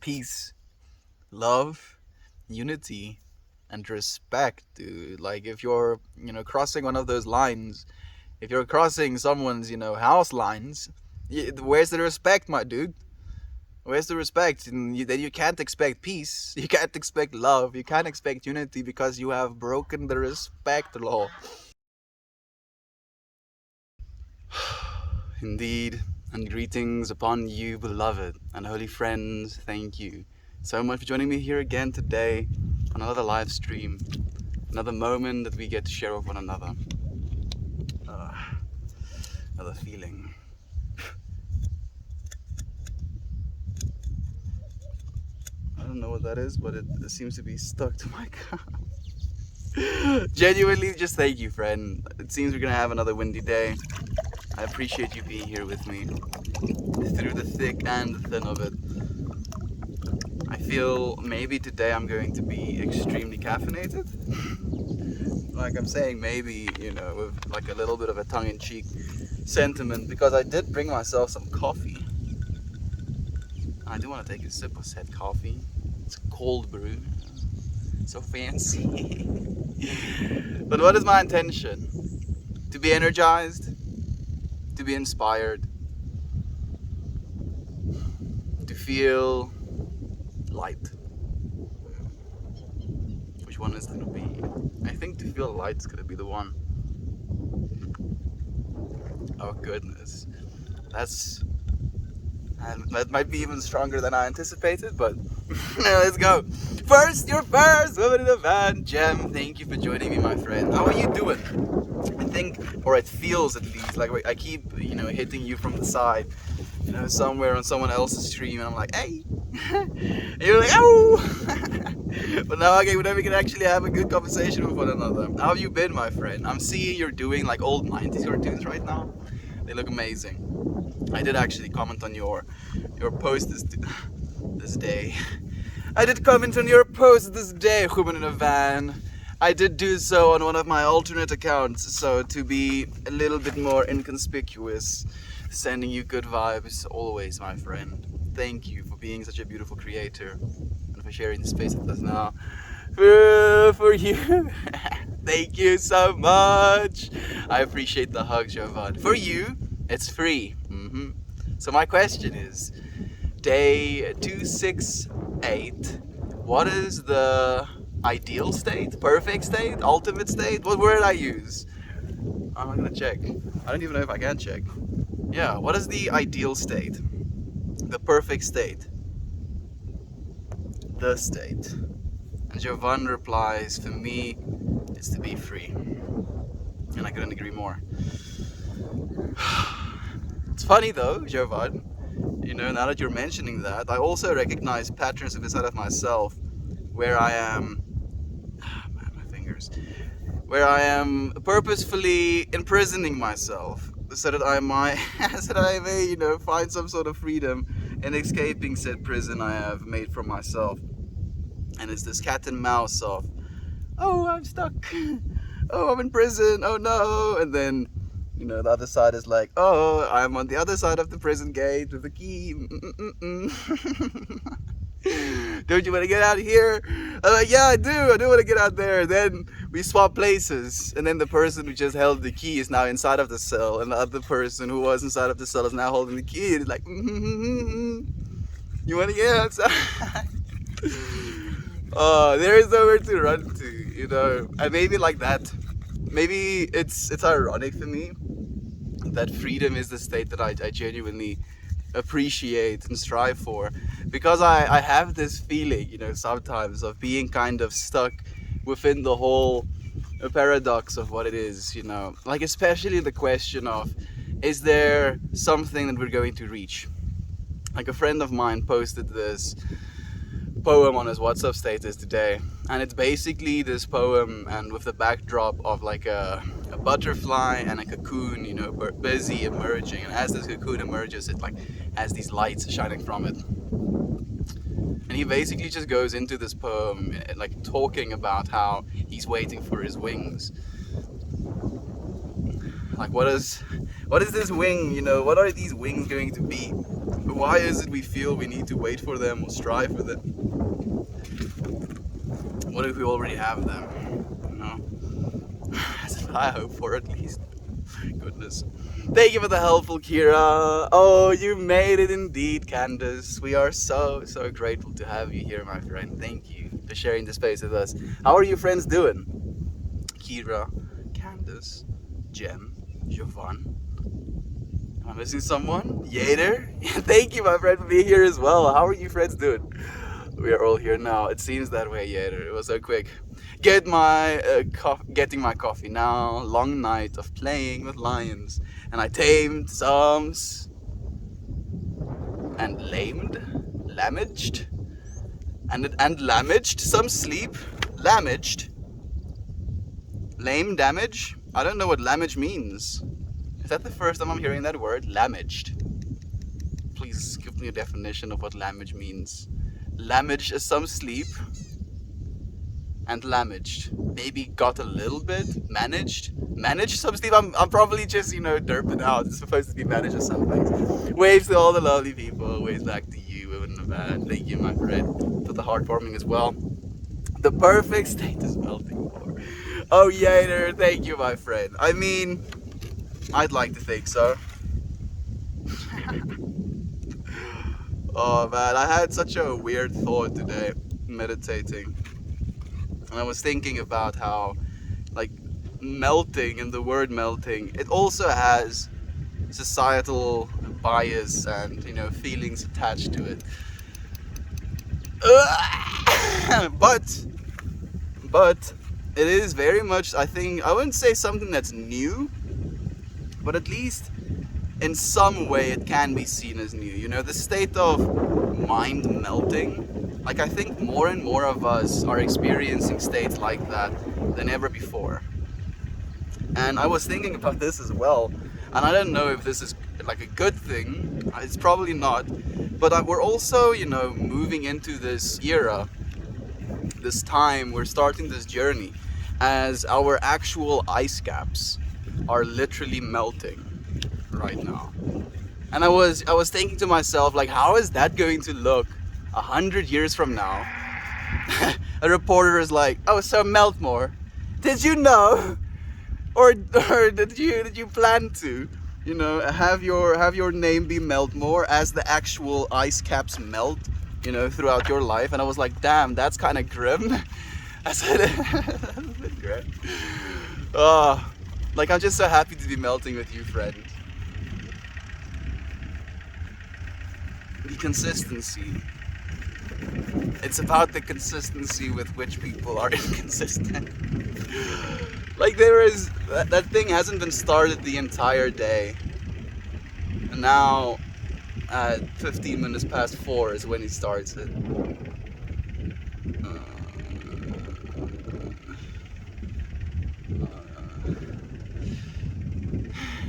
peace, love, unity, and respect, dude. Like if you're, crossing one of those lines, if you're crossing someone's, house lines, where's the respect, my dude? Where's the respect? And then you can't expect peace. You can't expect love. You can't expect unity because you have broken the respect law. Indeed, and greetings upon you, beloved and holy friends. Thank you so much for joining me here again today on another live stream, another moment that we get to share with one another. Another feeling. I don't know what that is, but it seems to be stuck to my car. Genuinely, just thank you, friend. It seems we're gonna have another windy day. I appreciate you being here with me through the thick and the thin of it. I feel maybe today I'm going to be extremely caffeinated. Like I'm saying maybe, with like a little bit of a tongue-in-cheek sentiment, because I did bring myself some coffee. I do want to take a sip of said coffee. It's a cold brew, so fancy. But what is my intention? To be energized, to be inspired, to feel light. Which one is it gonna be? I think to feel light is gonna be the one. Oh goodness, that might be even stronger than I anticipated, but let's go. First, your first woman in the van, Jem. Thank you for joining me, my friend. How are you doing? I think, or it feels at least, like I keep, hitting you from the side, somewhere on someone else's stream, and I'm like, hey, and you're like, oh. But now, okay, we can actually have a good conversation with one another. How have you been, my friend? I'm seeing you're doing like old 90s cartoons right now. They look amazing. I did actually comment on your post this day. I did comment on your post this day, woman in a van. I did do so on one of my alternate accounts, so to be a little bit more inconspicuous, sending you good vibes always, my friend. Thank you for being such a beautiful creator and for sharing the space with us now. For you, thank you so much. I appreciate the hug, Jovan. For you, it's free. So my question is, day 268, what is the ideal state, perfect state, ultimate state? What word I use? I'm not gonna check. I don't even know if I can check. Yeah, what is the ideal state? The perfect state? The state. And Jovan replies, for me, it's to be free. And I couldn't agree more. It's funny though, Jovan, now that you're mentioning that, I also recognize patterns inside of myself where I am, my fingers, where I am purposefully imprisoning myself so that I may, find some sort of freedom in escaping said prison I have made for myself. And it's this cat and mouse of, oh, I'm stuck, oh, I'm in prison, oh no, and then, the other side is like, oh, I'm on the other side of the prison gate with the key. Don't you want to get out of here? I'm like, yeah, I do want to get out there. Then we swap places, and then the person who just held the key is now inside of the cell, and the other person who was inside of the cell is now holding the key, and it's like, you want to get outside? There is nowhere to run to, and maybe like that. Maybe it's ironic for me that freedom is the state that I genuinely appreciate and strive for, because I have this feeling, sometimes of being kind of stuck within the whole paradox of what it is, like especially the question of, is there something that we're going to reach? Like a friend of mine posted this poem on his WhatsApp status today, and it's basically this poem, and with the backdrop of like a butterfly and a cocoon, busy emerging, and as this cocoon emerges, it like has these lights shining from it. And he basically just goes into this poem like talking about how he's waiting for his wings. Like what is this wing, what are these wings going to be? Why is it we feel we need to wait for them or strive for them? What if we already have them? You know? That's what I hope for, at least. Goodness. Thank you for the helpful Kira. Oh, you made it indeed, Candace. We are so grateful to have you here, my friend. Thank you for sharing the space with us. How are you friends doing? Kira, Candace, Jem, Jovan. Am I missing someone? Yater? Thank you, my friend, for being here as well. How are you friends doing? We are all here now. It seems that way, Yater. It was so quick. Getting my coffee now. Long night of playing with lions. And I tamed some... and lamaged? And lamaged some sleep. Lamaged? Lame damage? I don't know what lamage means. Is that the first time I'm hearing that word? Lamaged. Please give me a definition of what lamage means. Lamaged is some sleep. And lamaged. Maybe got a little bit. Managed some sleep. I'm probably just, derping out. It's supposed to be managed or something. Waves to all the lovely people. Waves back to you, women in the van. Thank you, my friend, for the heartwarming as well. The perfect state is melting for. Oh, Yater, thank you, my friend. I mean, I'd like to think so. Oh man, I had such a weird thought today, meditating. And I was thinking about how, melting, and the word melting, it also has societal bias and, feelings attached to it. But it is very much, I wouldn't say something that's new, but at least in some way it can be seen as new. The state of mind melting. I think more and more of us are experiencing states like that than ever before. And I was thinking about this as well, and I don't know if this is a good thing. It's probably not, but we're also, moving into this era, this time. We're starting this journey as our actual ice caps are literally melting right now. And I was thinking to myself, how is that going to look 100 years from now? A reporter is like, oh, so melt more. Did you know? Or did you plan to, have your name be Meltmore as the actual ice caps melt, throughout your life? And I was like, damn, that's kind of grim. I said, that's a bit grim. I'm just so happy to be melting with you, friend. The consistency. It's about the consistency with which people are inconsistent. There is, that thing hasn't been started the entire day. And now, at 15 minutes past 4 is when he starts it.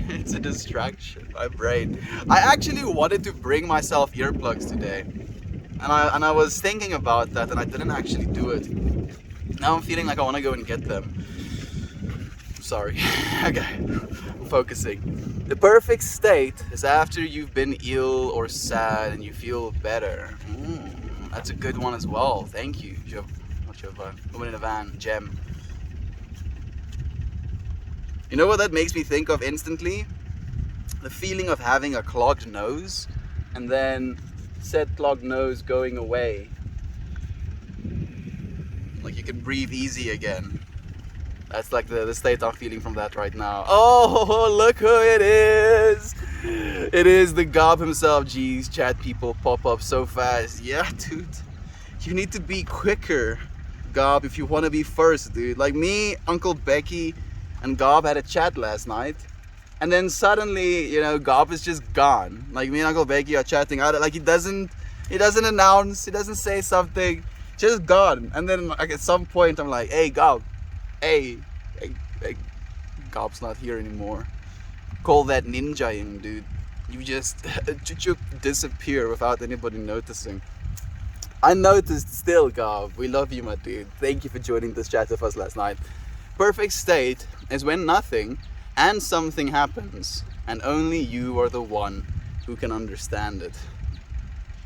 It's a distraction, my brain. I actually wanted to bring myself earplugs today. And I was thinking about that, and I didn't actually do it. Now I'm feeling like I want to go and get them. Sorry. Okay, I'm focusing. The perfect state is after you've been ill or sad and you feel better. That's a good one as well. Thank you, Woman in a Van, Jem. You know what that makes me think of instantly? The feeling of having a clogged nose and then said clogged nose going away. You can breathe easy again. That's the state I'm feeling from that right now. Oh, look who it is! It is the Gob himself. Jeez, chat people pop up so fast. Yeah, dude. You need to be quicker, Gob, if you want to be first, dude. Me, Uncle Becky, and Gob had a chat last night. And then suddenly, Gob is just gone. Me and Uncle Becky are chatting out. He doesn't announce, he doesn't say something. Just gone. And then at some point I'm like, hey, Gob. Hey, Gob's not here anymore. Call that ninja-ing, dude. You just disappear without anybody noticing. I noticed still, Gob. We love you, my dude. Thank you for joining this chat with us last night. Perfect state is when nothing and something happens, and only you are the one who can understand it.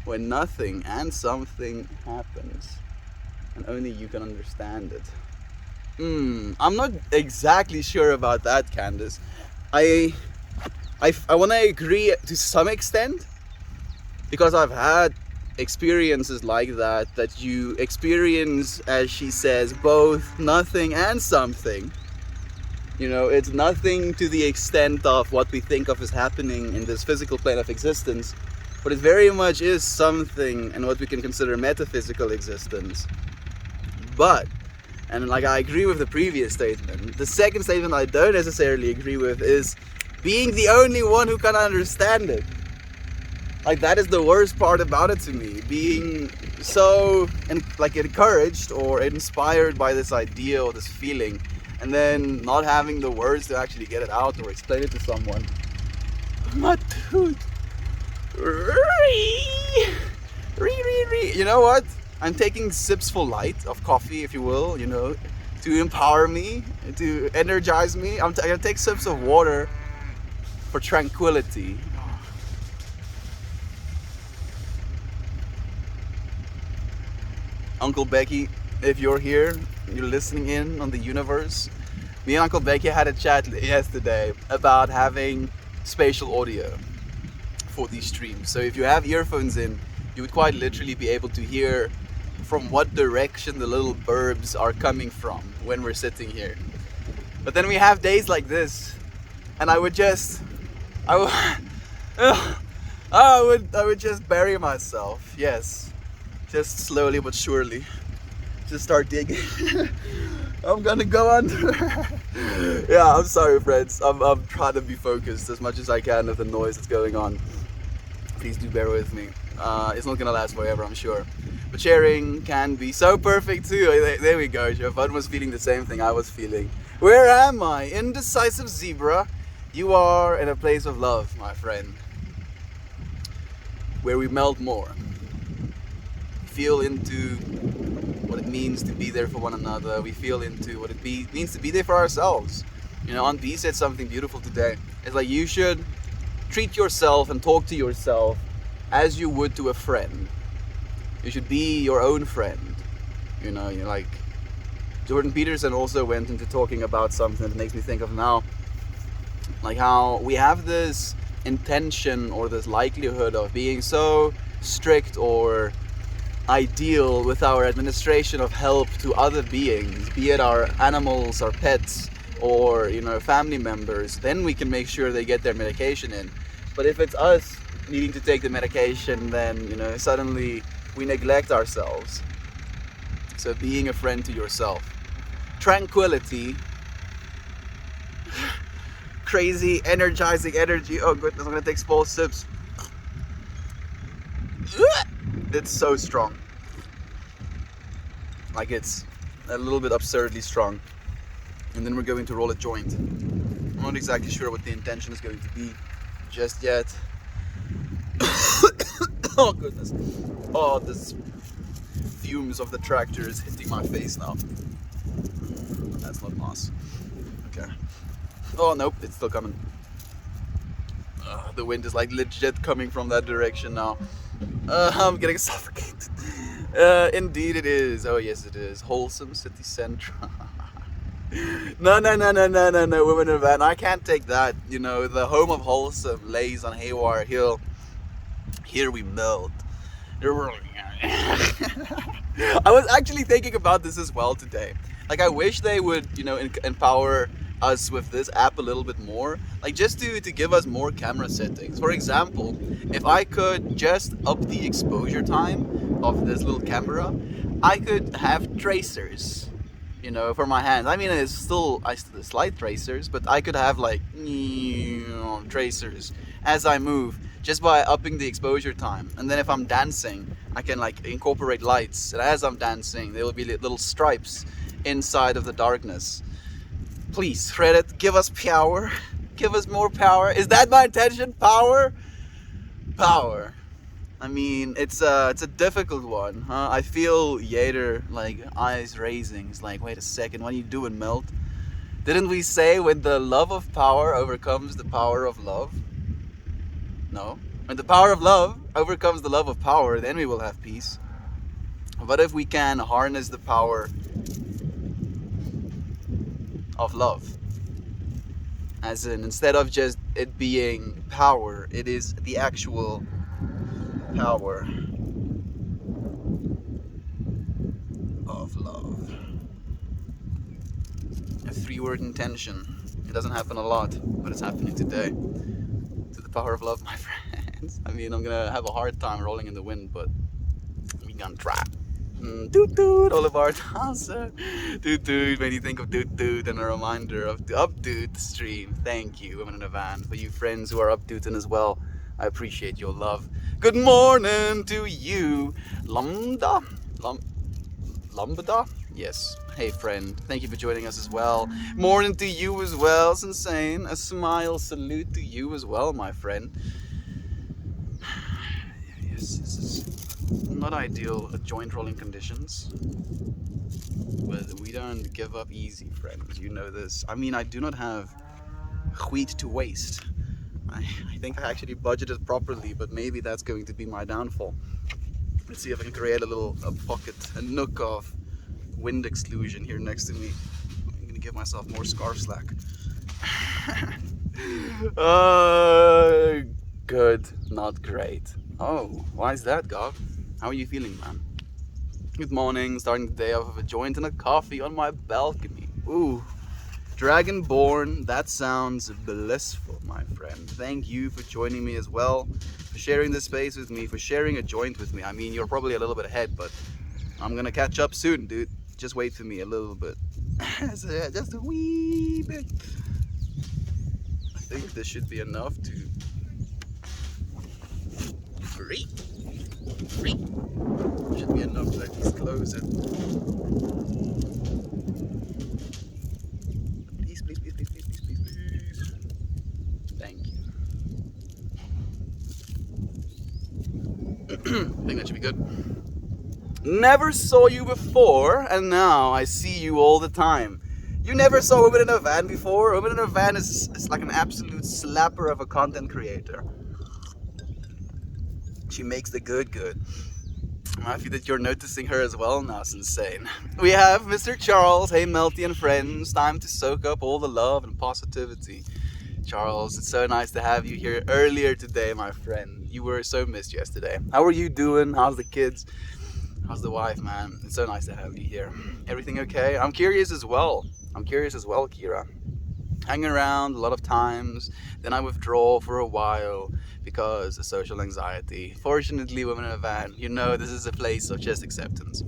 when nothing and something happens, and only you can understand it. I'm not exactly sure about that, Candace. I want to agree to some extent, because I've had experiences like that you experience, as she says, both nothing and something. You know, it's nothing to the extent of what we think of as happening in this physical plane of existence, but it very much is something in what we can consider metaphysical existence. But, and like I agree with the previous statement, the second statement I don't necessarily agree with is being the only one who can understand it. Like, that is the worst part about it to me, being so encouraged or inspired by this idea or this feeling, and then not having the words to actually get it out or explain it to someone. My tooth. You know what? I'm taking sips for light of coffee, if you will, you know, to empower me, to energize me. I'm gonna take sips of water for tranquility. Uncle Becky, if you're here, you're listening in on the universe. Me and Uncle Becky had a chat yesterday about having spatial audio for these streams. So if you have earphones in, you would quite literally be able to hear from what direction the little burbs are coming from when we're sitting here. But then we have days like this, and I would just bury myself. Yes, just slowly but surely, just start digging. I'm gonna go under. Yeah, I'm sorry, friends. I'm trying to be focused as much as I can of the noise that's going on. Please do bear with me. It's not gonna last forever, I'm sure. But sharing can be so perfect too. There we go. Jovan was feeling the same thing I was feeling. Where am I? Indecisive zebra. You are in a place of love, my friend, where we melt more. Feel into what it means to be there for one another. We feel into what it means to be there for ourselves. You know, Aunt B said something beautiful today. It's like, you should treat yourself and talk to yourself as you would to a friend. You should be your own friend. You know, you're like, Jordan Peterson also went into talking about something that makes me think of now, like how we have this intention or this likelihood of being so strict or ideal with our administration of help to other beings, be it our animals, our pets, or, you know, family members. Then we can make sure they get their medication in. But if it's us needing to take the medication, then, you know, suddenly we neglect ourselves. So being a friend to yourself. Tranquility. Crazy, energizing energy. Oh goodness, I'm gonna take small sips. It's so strong. Like, it's a little bit absurdly strong. And then we're going to roll a joint. I'm not exactly sure what the intention is going to be just yet. Oh goodness. Oh, this fumes of the tractor is hitting my face now. That's not nice. Okay. Oh nope, it's still coming. The wind is like legit coming from that direction now. I'm getting suffocated. Indeed it is. Oh yes it is. Wholesome City Central. No, women in a van. I can't take that. You know, the home of Wholesome lays on Haywire Hill. Here we melt. I was actually thinking about this as well today. Like, I wish they would, you know, empower us with this app a little bit more. Like, just to give us more camera settings. For example, if I could just up the exposure time of this little camera, I could have tracers, you know, for my hands. I mean, it's still slight tracers, but I could have like tracers as I move, just by upping the exposure time. And then if I'm dancing, I can like incorporate lights, and as I'm dancing there will be little stripes inside of the darkness. Please, Reddit, give us power. Give us more power. Is that my intention? Power? Power. I mean, it's a difficult one, huh? I feel Yader, like, eyes raising. It's like, wait a second, what are you doing, Melt? Didn't we say when the love of power overcomes the power of love? No? When the power of love overcomes the love of power, then we will have peace. But if we can harness the power of love, as in, instead of just it being power, it is the actual power of love. A three-word intention. It doesn't happen a lot, but it's happening today. To the power of love, my friends. I mean, I'm gonna have a hard time rolling in the wind, but we gonna try. Toot toot, Oliver Dawson. Toot toot, made you think of toot toot and a reminder of the up toot stream. Thank you, Women in a Van. For you friends who are up tooting as well, I appreciate your love. Good morning to you, Lambda? Lambda? Yes. Hey friend, thank you for joining us as well. Morning to you as well, Sensane. A smile salute to you as well, my friend. Yes, this is not ideal joint rolling conditions, but we don't give up easy, friends. You know this. I mean, I do not have wheat to waste. I think I actually budgeted properly, but maybe that's going to be my downfall. Let's see if I can create a pocket, a nook of wind exclusion here next to me. I'm gonna give myself more scarf slack. Good, not great. Oh, why is that, Gov? How are you feeling, man? Good morning, starting the day off with a joint and a coffee on my balcony. Ooh, Dragonborn, that sounds blissful, my friend. Thank you for joining me as well, for sharing this space with me, for sharing a joint with me. I mean, you're probably a little bit ahead, but I'm gonna catch up soon, dude. Just wait for me a little bit. Just a wee bit. I think this should be enough to free. Should be enough to at least close it. Please, please, please, please, please, please, please, please. Thank you. I think that should be good. Never saw you before, and now I see you all the time. You never saw Women in a Van before? Women in a Van is like an absolute slapper of a content creator. She makes the good. I'm happy that you're noticing her as well now, Sensane. We have Mr. Charles. Hey, Melty and friends. Time to soak up all the love and positivity. Charles, it's so nice to have you here earlier today, my friend. You were so missed yesterday. How are you doing? How's the kids? How's the wife, man? It's so nice to have you here. Everything okay? I'm curious as well, Kira. Hang around a lot of times, then I withdraw for a while because of social anxiety. Fortunately, Women in a Van, you know this is a place of just acceptance.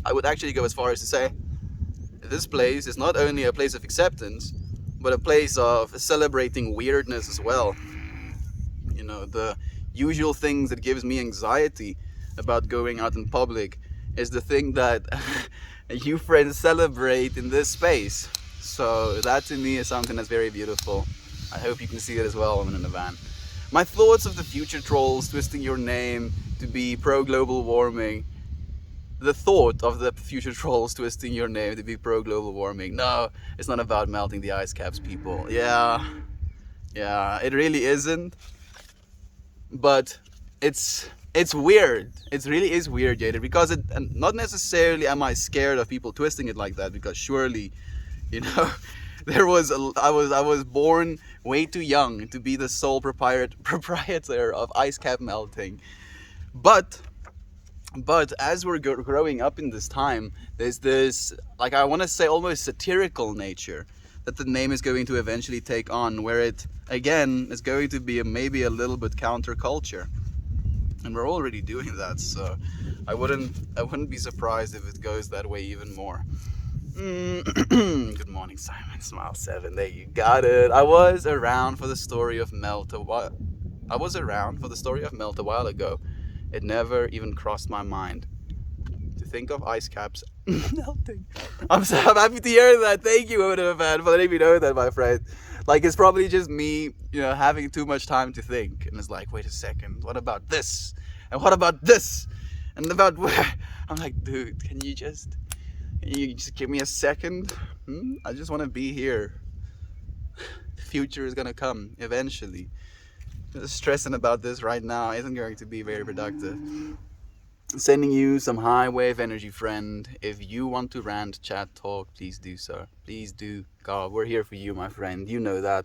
I would actually go as far as to say this place is not only a place of acceptance, but a place of celebrating weirdness as well. You know, the usual things that gives me anxiety about going out in public is the thing that you friends celebrate in this space. So that to me is something that's very beautiful. I hope you can see it as well, Women in a Van. My thoughts of the future trolls twisting your name to be pro-global warming. The thought of the future trolls twisting your name to be pro-global warming. No, it's not about melting the ice caps, people. Yeah, it really isn't. But it's weird. It really is weird, Jader, because and not necessarily am I scared of people twisting it like that, because surely, you know, I was born way too young to be the sole proprietor of ice cap melting. But as we're growing up in this time, there's this, like, I want to say almost satirical nature that the name is going to eventually take on, where it again is going to be maybe a little bit counterculture, and we're already doing that. So I wouldn't be surprised if it goes that way even more. Good morning, Simon. Smile 7. There, you got it. I was around for the story of Melt a while ago. It never even crossed my mind to think of ice caps melting. I'm happy to hear that. Thank you, Women in a Van, for letting me know that, my friend. Like, it's probably just me, you know, having too much time to think. And it's like, wait a second, what about this? And what about this? And about where? I'm like, dude, can you just give me a second? I just want to be here. The future is gonna come eventually. stressing about this right now isn't going to be very productive. Sending you some high wave energy, friend. If you want to rant, chat, talk, please do so. Please do. God, we're here for you, my friend. You know that.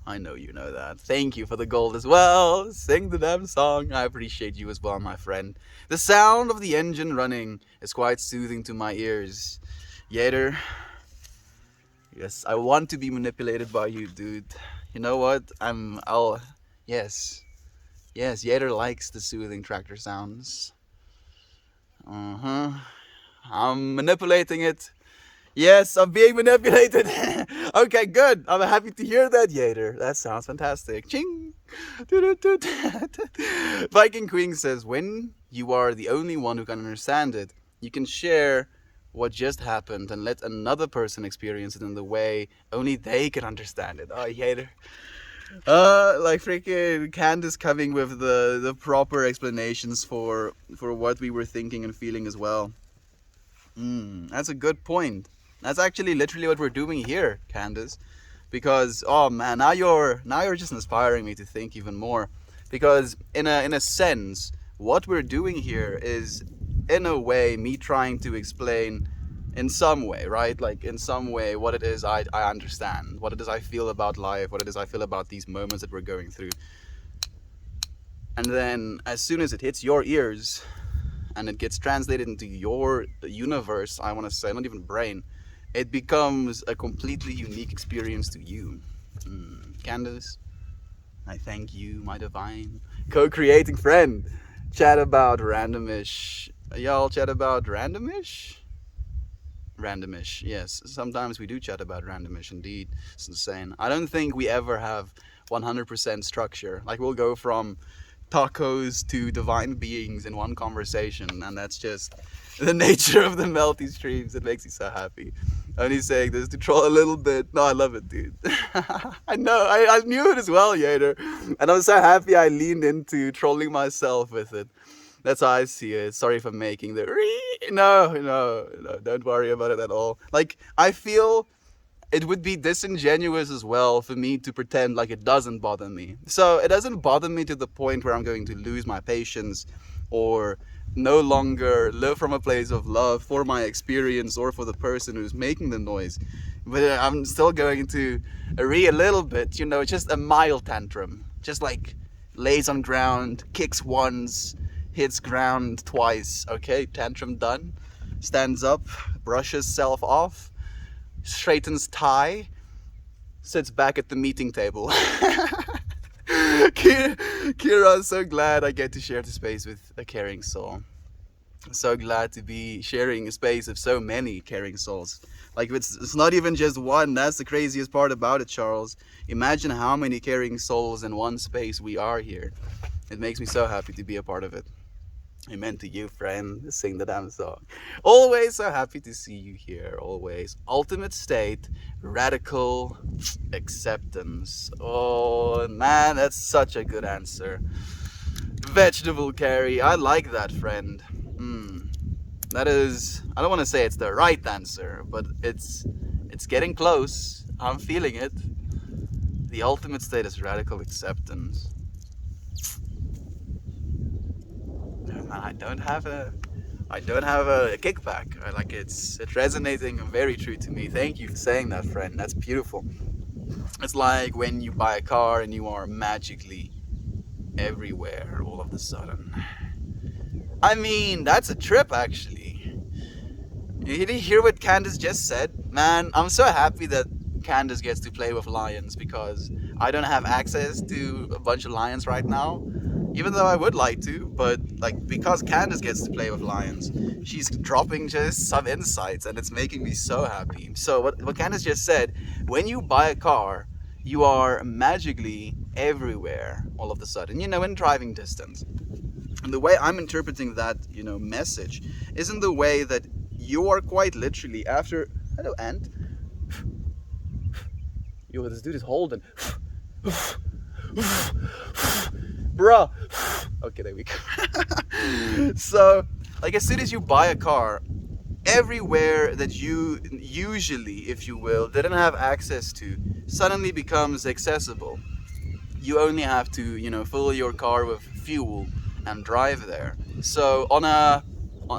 I know you know that. Thank you for the gold as well. Sing the damn song. I appreciate you as well, my friend. The sound of the engine running is quite soothing to my ears. Yater. Yes, I want to be manipulated by you, dude. You know what? Yes. Yes, Yater likes the soothing tractor sounds. I'm manipulating it. Yes, I'm being manipulated. Okay, good. I'm happy to hear that, Yater. That sounds fantastic. Ching. Viking Queen says, when you are the only one who can understand it, you can share what just happened and let another person experience it in the way only they can understand it. Oh, Yater. Like freaking Candace coming with the proper explanations for what we were thinking and feeling as well. That's a good point. That's actually literally what we're doing here, Candace. Because oh man, now you're just inspiring me to think even more. Because in a sense, what we're doing here is in a way me trying to explain in some way, right? Like in some way what it is I understand, what it is I feel about life, what it is I feel about these moments that we're going through. And then as soon as it hits your ears and it gets translated into your universe, I want to say, not even brain, it becomes a completely unique experience to you. Candace, I thank you, my divine co-creating friend. Chat about randomish. Y'all chat about randomish? Randomish, yes. Sometimes we do chat about randomish, indeed. It's insane. I don't think we ever have 100% structure. Like we'll go from tacos to divine beings in one conversation, and that's just the nature of the melty streams. It makes me so happy. Only saying this to troll a little bit. No, I love it, dude. I know, I knew it as well, Yater. And I'm so happy I leaned into trolling myself with it. That's how I see it. Sorry if I'm making the no, don't worry about it at all. Like, I feel it would be disingenuous as well for me to pretend like it doesn't bother me. So it doesn't bother me to the point where I'm going to lose my patience or no longer live from a place of love for my experience or for the person who's making the noise. But I'm still going to a little bit, just a mild tantrum. Just like lays on ground, kicks once, hits ground twice. Okay, tantrum done. Stands up, brushes self off, straightens tie, sits back at the meeting table. Kira, I'm so glad I get to share the space with a caring soul. I'm so glad to be sharing a space of so many caring souls. Like it's not even just one. That's the craziest part about it, Charles. Imagine how many caring souls in one space we are here. It makes me so happy to be a part of it. Amen to you, friend. Sing the damn song. Always so happy to see you here. Always. Ultimate state, radical acceptance. Oh man, that's such a good answer. Vegetable carry. I like that, friend. That is, I don't want to say it's the right answer, but it's getting close. I'm feeling it. The ultimate state is radical acceptance. I don't have a kickback. Like it's resonating very true to me. Thank you for saying that, friend. That's beautiful. It's like when you buy a car and you are magically everywhere all of a sudden. I mean, that's a trip, actually. Did you hear what Candace just said? Man, I'm so happy that Candace gets to play with lions because I don't have access to a bunch of lions right now. Even though I would like to, but like because Candace gets to play with lions, she's dropping just some insights and it's making me so happy. So what Candace just said, when you buy a car, you are magically everywhere all of a sudden, in driving distance. And the way I'm interpreting that, message isn't the way that you are quite literally after, hello ant. Yo, this dude is holding. Bruh. Okay, there we go. So, like as soon as you buy a car, everywhere that you usually, if you will, didn't have access to, suddenly becomes accessible. you only have to, fill your car with fuel and drive there. So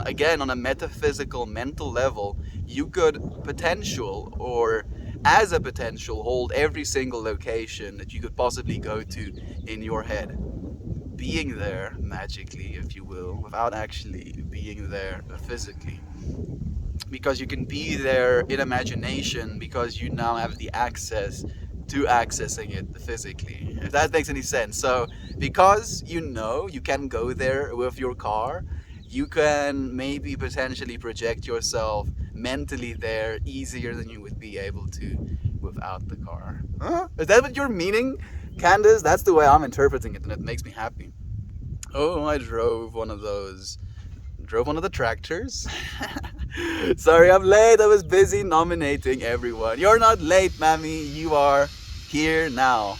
again, on a metaphysical, mental level, you could potential or as a potential hold every single location that you could possibly go to in your head, being there magically, if you will, without actually being there physically. Because you can be there in imagination because you now have the access to accessing it physically, if that makes any sense. So because you can go there with your car, you can maybe potentially project yourself mentally there easier than you would be able to without the car. Huh? Is that what you're meaning, Candace? That's the way I'm interpreting it, and it makes me happy. Oh, I drove one of the tractors. Sorry, I'm late. I was busy nominating everyone. You're not late, Mammy. You are here now.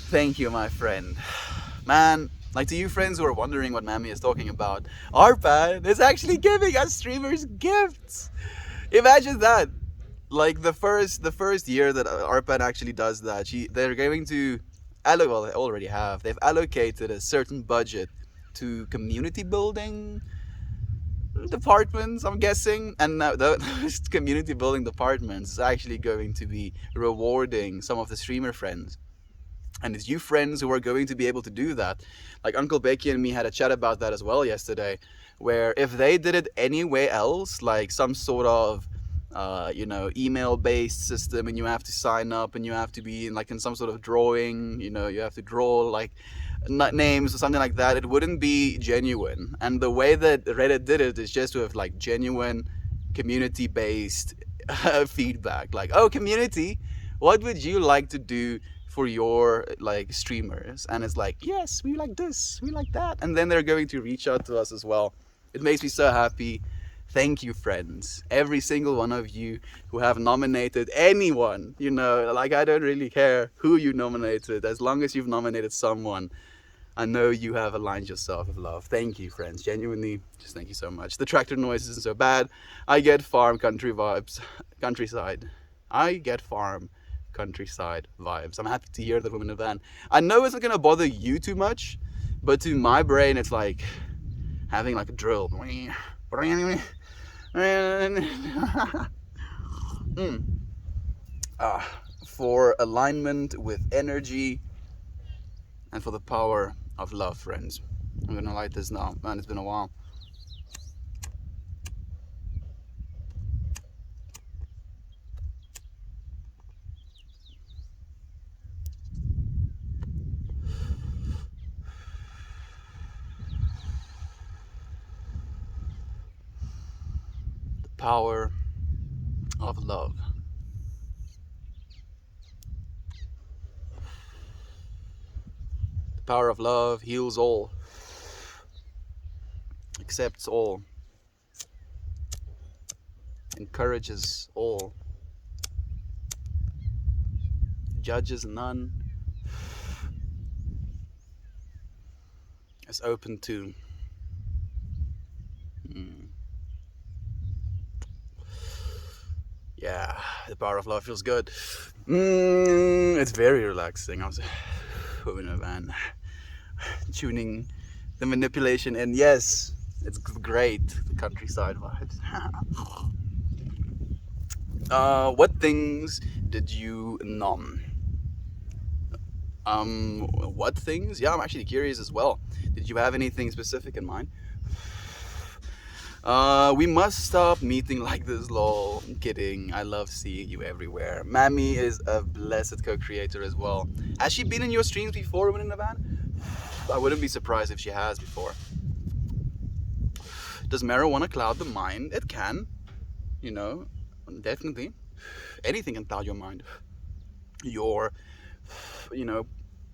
Thank you, my friend. Man, like to you friends who are wondering what Mammy is talking about, Arpad is actually giving us streamers gifts. Imagine that. Like the first year that Arpad actually does that, they're going to well, they already have. They've allocated a certain budget to community building departments, I'm guessing, and now those community building departments is actually going to be rewarding some of the streamer friends. And it's you friends who are going to be able to do that. Like Uncle Becky and me had a chat about that as well yesterday, where if they did it anywhere else, like some sort of email-based system, and you have to sign up and you have to be in some sort of drawing, you have to draw like names or something like that, it wouldn't be genuine. And the way that Reddit did it is just to have like genuine community-based feedback, like, oh, community, what would you like to do for your like streamers? And it's like, yes, we like this, we like that, and then they're going to reach out to us as well. It makes me so happy. Thank you, friends, every single one of you who have nominated anyone. Like, I don't really care who you nominated, as long as you've nominated someone. I know you have aligned yourself with love. Thank you, friends. Genuinely, just thank you so much. The tractor noise isn't so bad. I get farm country vibes. Countryside. I get farm countryside vibes. I'm happy to hear that woman in the van. I know it's not going to bother you too much, but to my brain, it's like having like a drill. For alignment with energy and for the power of love, friends. I'm gonna light this now. Man, it's been a while. The power of love. The power of love heals all, accepts all, encourages all, judges none, is open to. Yeah, the power of love feels good. It's very relaxing. I was in a van, tuning the manipulation, and yes, it's great. The countryside vibes. What things did you nom? What things? Yeah, I'm actually curious as well. Did you have anything specific in mind? We must stop meeting like this, lol. I'm kidding. I love seeing you everywhere. Mammy is a blessed co-creator as well. Has she been in your streams before when in the van? I wouldn't be surprised if she has before. Does marijuana cloud the mind? It can. Definitely. Anything can cloud your mind. Your,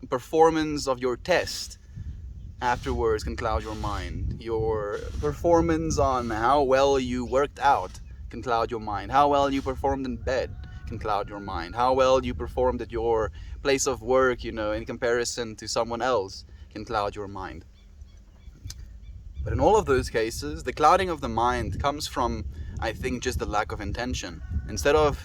performance of your test afterwards can cloud your mind. Your performance on how well you worked out can cloud your mind. How well you performed in bed can cloud your mind. How well you performed at your place of work, in comparison to someone else, can cloud your mind. But in all of those cases, the clouding of the mind comes from, I think, just the lack of intention. Instead of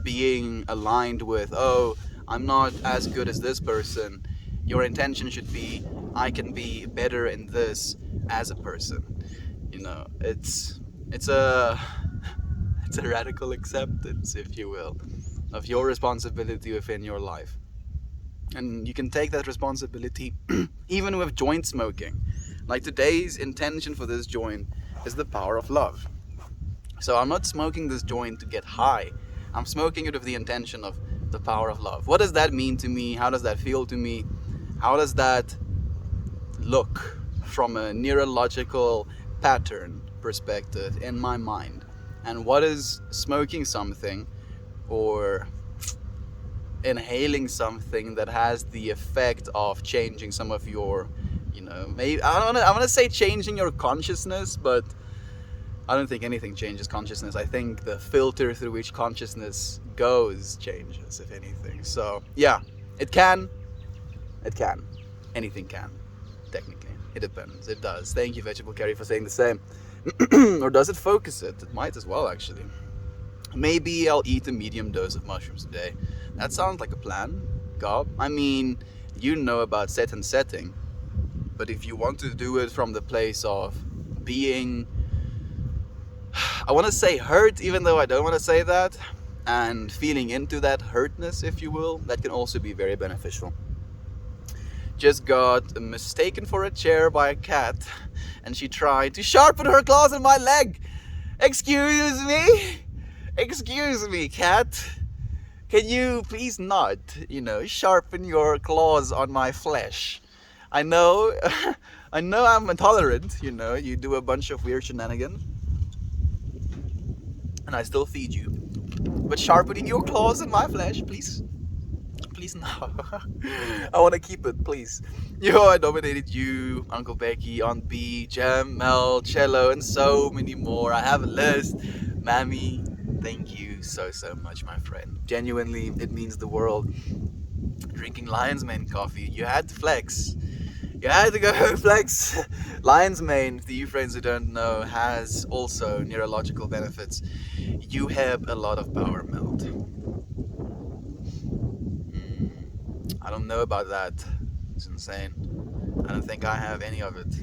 being aligned with, oh, I'm not as good as this person. Your intention should be, I can be better in this as a person. You know, it's a it's a radical acceptance, if you will, of your responsibility within your life. And you can take that responsibility even with joint smoking. Like today's intention for this joint is the power of love. So I'm not smoking this joint to get high. I'm smoking it with the intention of the power of love. What does that mean to me? How does that feel to me? How does that look from a neurological pattern perspective in my mind? And what is smoking something or inhaling something that has the effect of changing some of your, maybe I want to say changing your consciousness, but I don't think anything changes consciousness. I think the filter through which consciousness goes changes, if anything. So yeah, it can, anything can, technically. It depends. It does. Thank you, Vegetable Carry, for saying the same. Or does it focus it? It might as well, actually. Maybe I'll eat a medium dose of mushrooms today. That sounds like a plan, Gob. I mean, you know about set and setting, but if you want to do it from the place of being, I want to say hurt, even though I don't want to say that, and feeling into that hurtness, if you will, that can also be very beneficial. Just got mistaken for a chair by a cat, and she tried to sharpen her claws on my leg. Excuse me, cat. Can you please not, sharpen your claws on my flesh? I know I'm intolerant, you do a bunch of weird shenanigans, and I still feed you. But sharpening your claws in my flesh, please no. I want to keep it, please. I nominated you, Uncle Becky, Aunt B, Jem, Mel, Cello, and so many more. I have a list. Mammy, thank you so much, my friend. Genuinely, it means the world. Drinking Lion's Mane coffee. You had to flex. You had to go flex. Lion's Mane, for you friends who don't know, has also neurological benefits. You have a lot of power, Melt. I don't know about that. It's insane. I don't think I have any of it.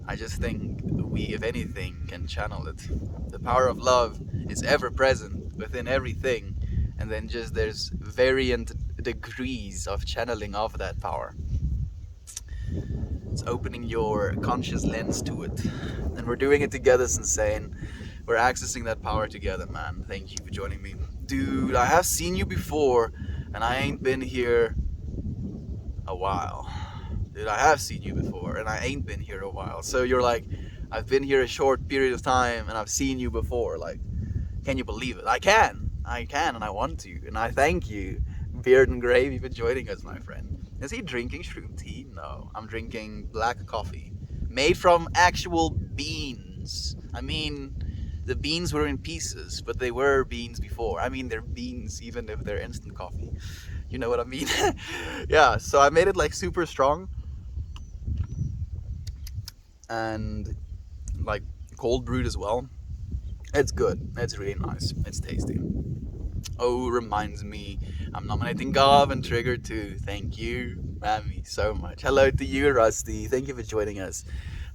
I just think we, if anything, can channel it. The power of love is ever present within everything, and then just there's variant degrees of channeling of that power. It's opening your conscious lens to it, and we're doing it together, Insane. We're accessing that power together, man. Thank you for joining me. Dude, I have seen you before, and I ain't been here a while. Dude, I have seen you before, and I ain't been here a while. So you're like, I've been here a short period of time, and I've seen you before. Like, can you believe it? I can, and I want to, and I thank you, Beard and Gravy, for joining us, my friend. Is he drinking shroom tea? No, I'm drinking black coffee, made from actual beans. I mean, the beans were in pieces, but they were beans before. I mean, they're beans even if they're instant coffee. You know what I mean? Yeah, so I made it like super strong and like cold brewed as well. It's good. It's really nice. It's tasty. Oh, reminds me, I'm nominating Gav and Trigger too. Thank you, Mammy, so much. Hello to you, Rusty. Thank you for joining us.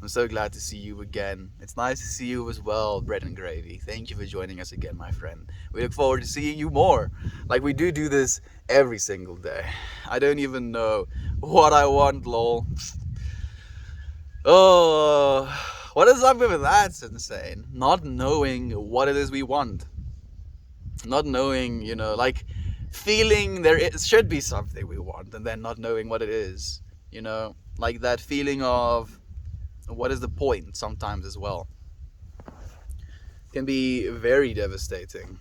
I'm so glad to see you again. It's nice to see you as well, Bread and Gravy. Thank you for joining us again, my friend. We look forward to seeing you more. Like, we do this every single day. I don't even know what I want, lol. Oh, what is up with that, Insane? Not knowing what it is we want. Not knowing, like feeling there should be something we want, and then not knowing what it is. Like that feeling of what is the point sometimes as well. Can be very devastating.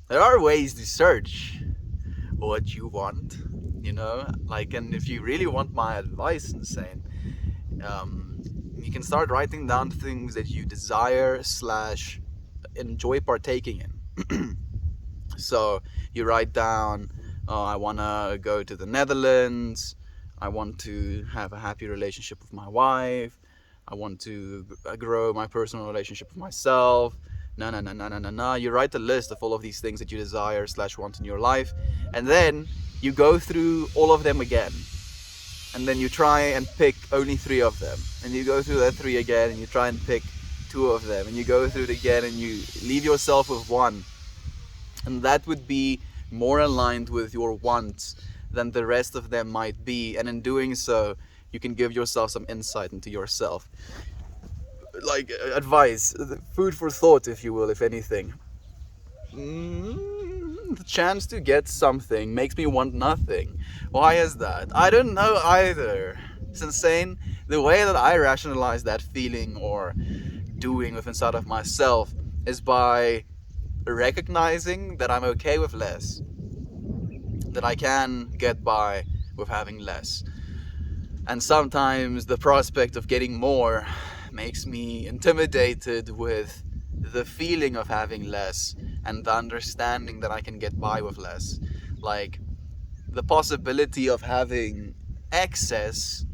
There are ways to search what you want, and if you really want my advice, Insane, you can start writing down things that you desire / enjoy partaking in. So you write down, I want to go to the Netherlands, I want to have a happy relationship with my wife, I want to grow my personal relationship with myself, No. You write a list of all of these things that you desire / want in your life, and then you go through all of them again. And then you try and pick only 3 of them. And you go through that 3 again, and you try and pick 2 of them. And you go through it again, and you leave yourself with 1. And that would be more aligned with your wants than the rest of them might be. And in doing so, you can give yourself some insight into yourself. Like advice, food for thought, if you will, if anything. The chance to get something makes me want nothing. Why is that? I don't know either. It's insane. The way that I rationalize that feeling or doing with inside of myself is by recognizing that I'm okay with less. That I can get by with having less. And sometimes the prospect of getting more makes me intimidated with the feeling of having less and the understanding that I can get by with less. Like, the possibility of having excess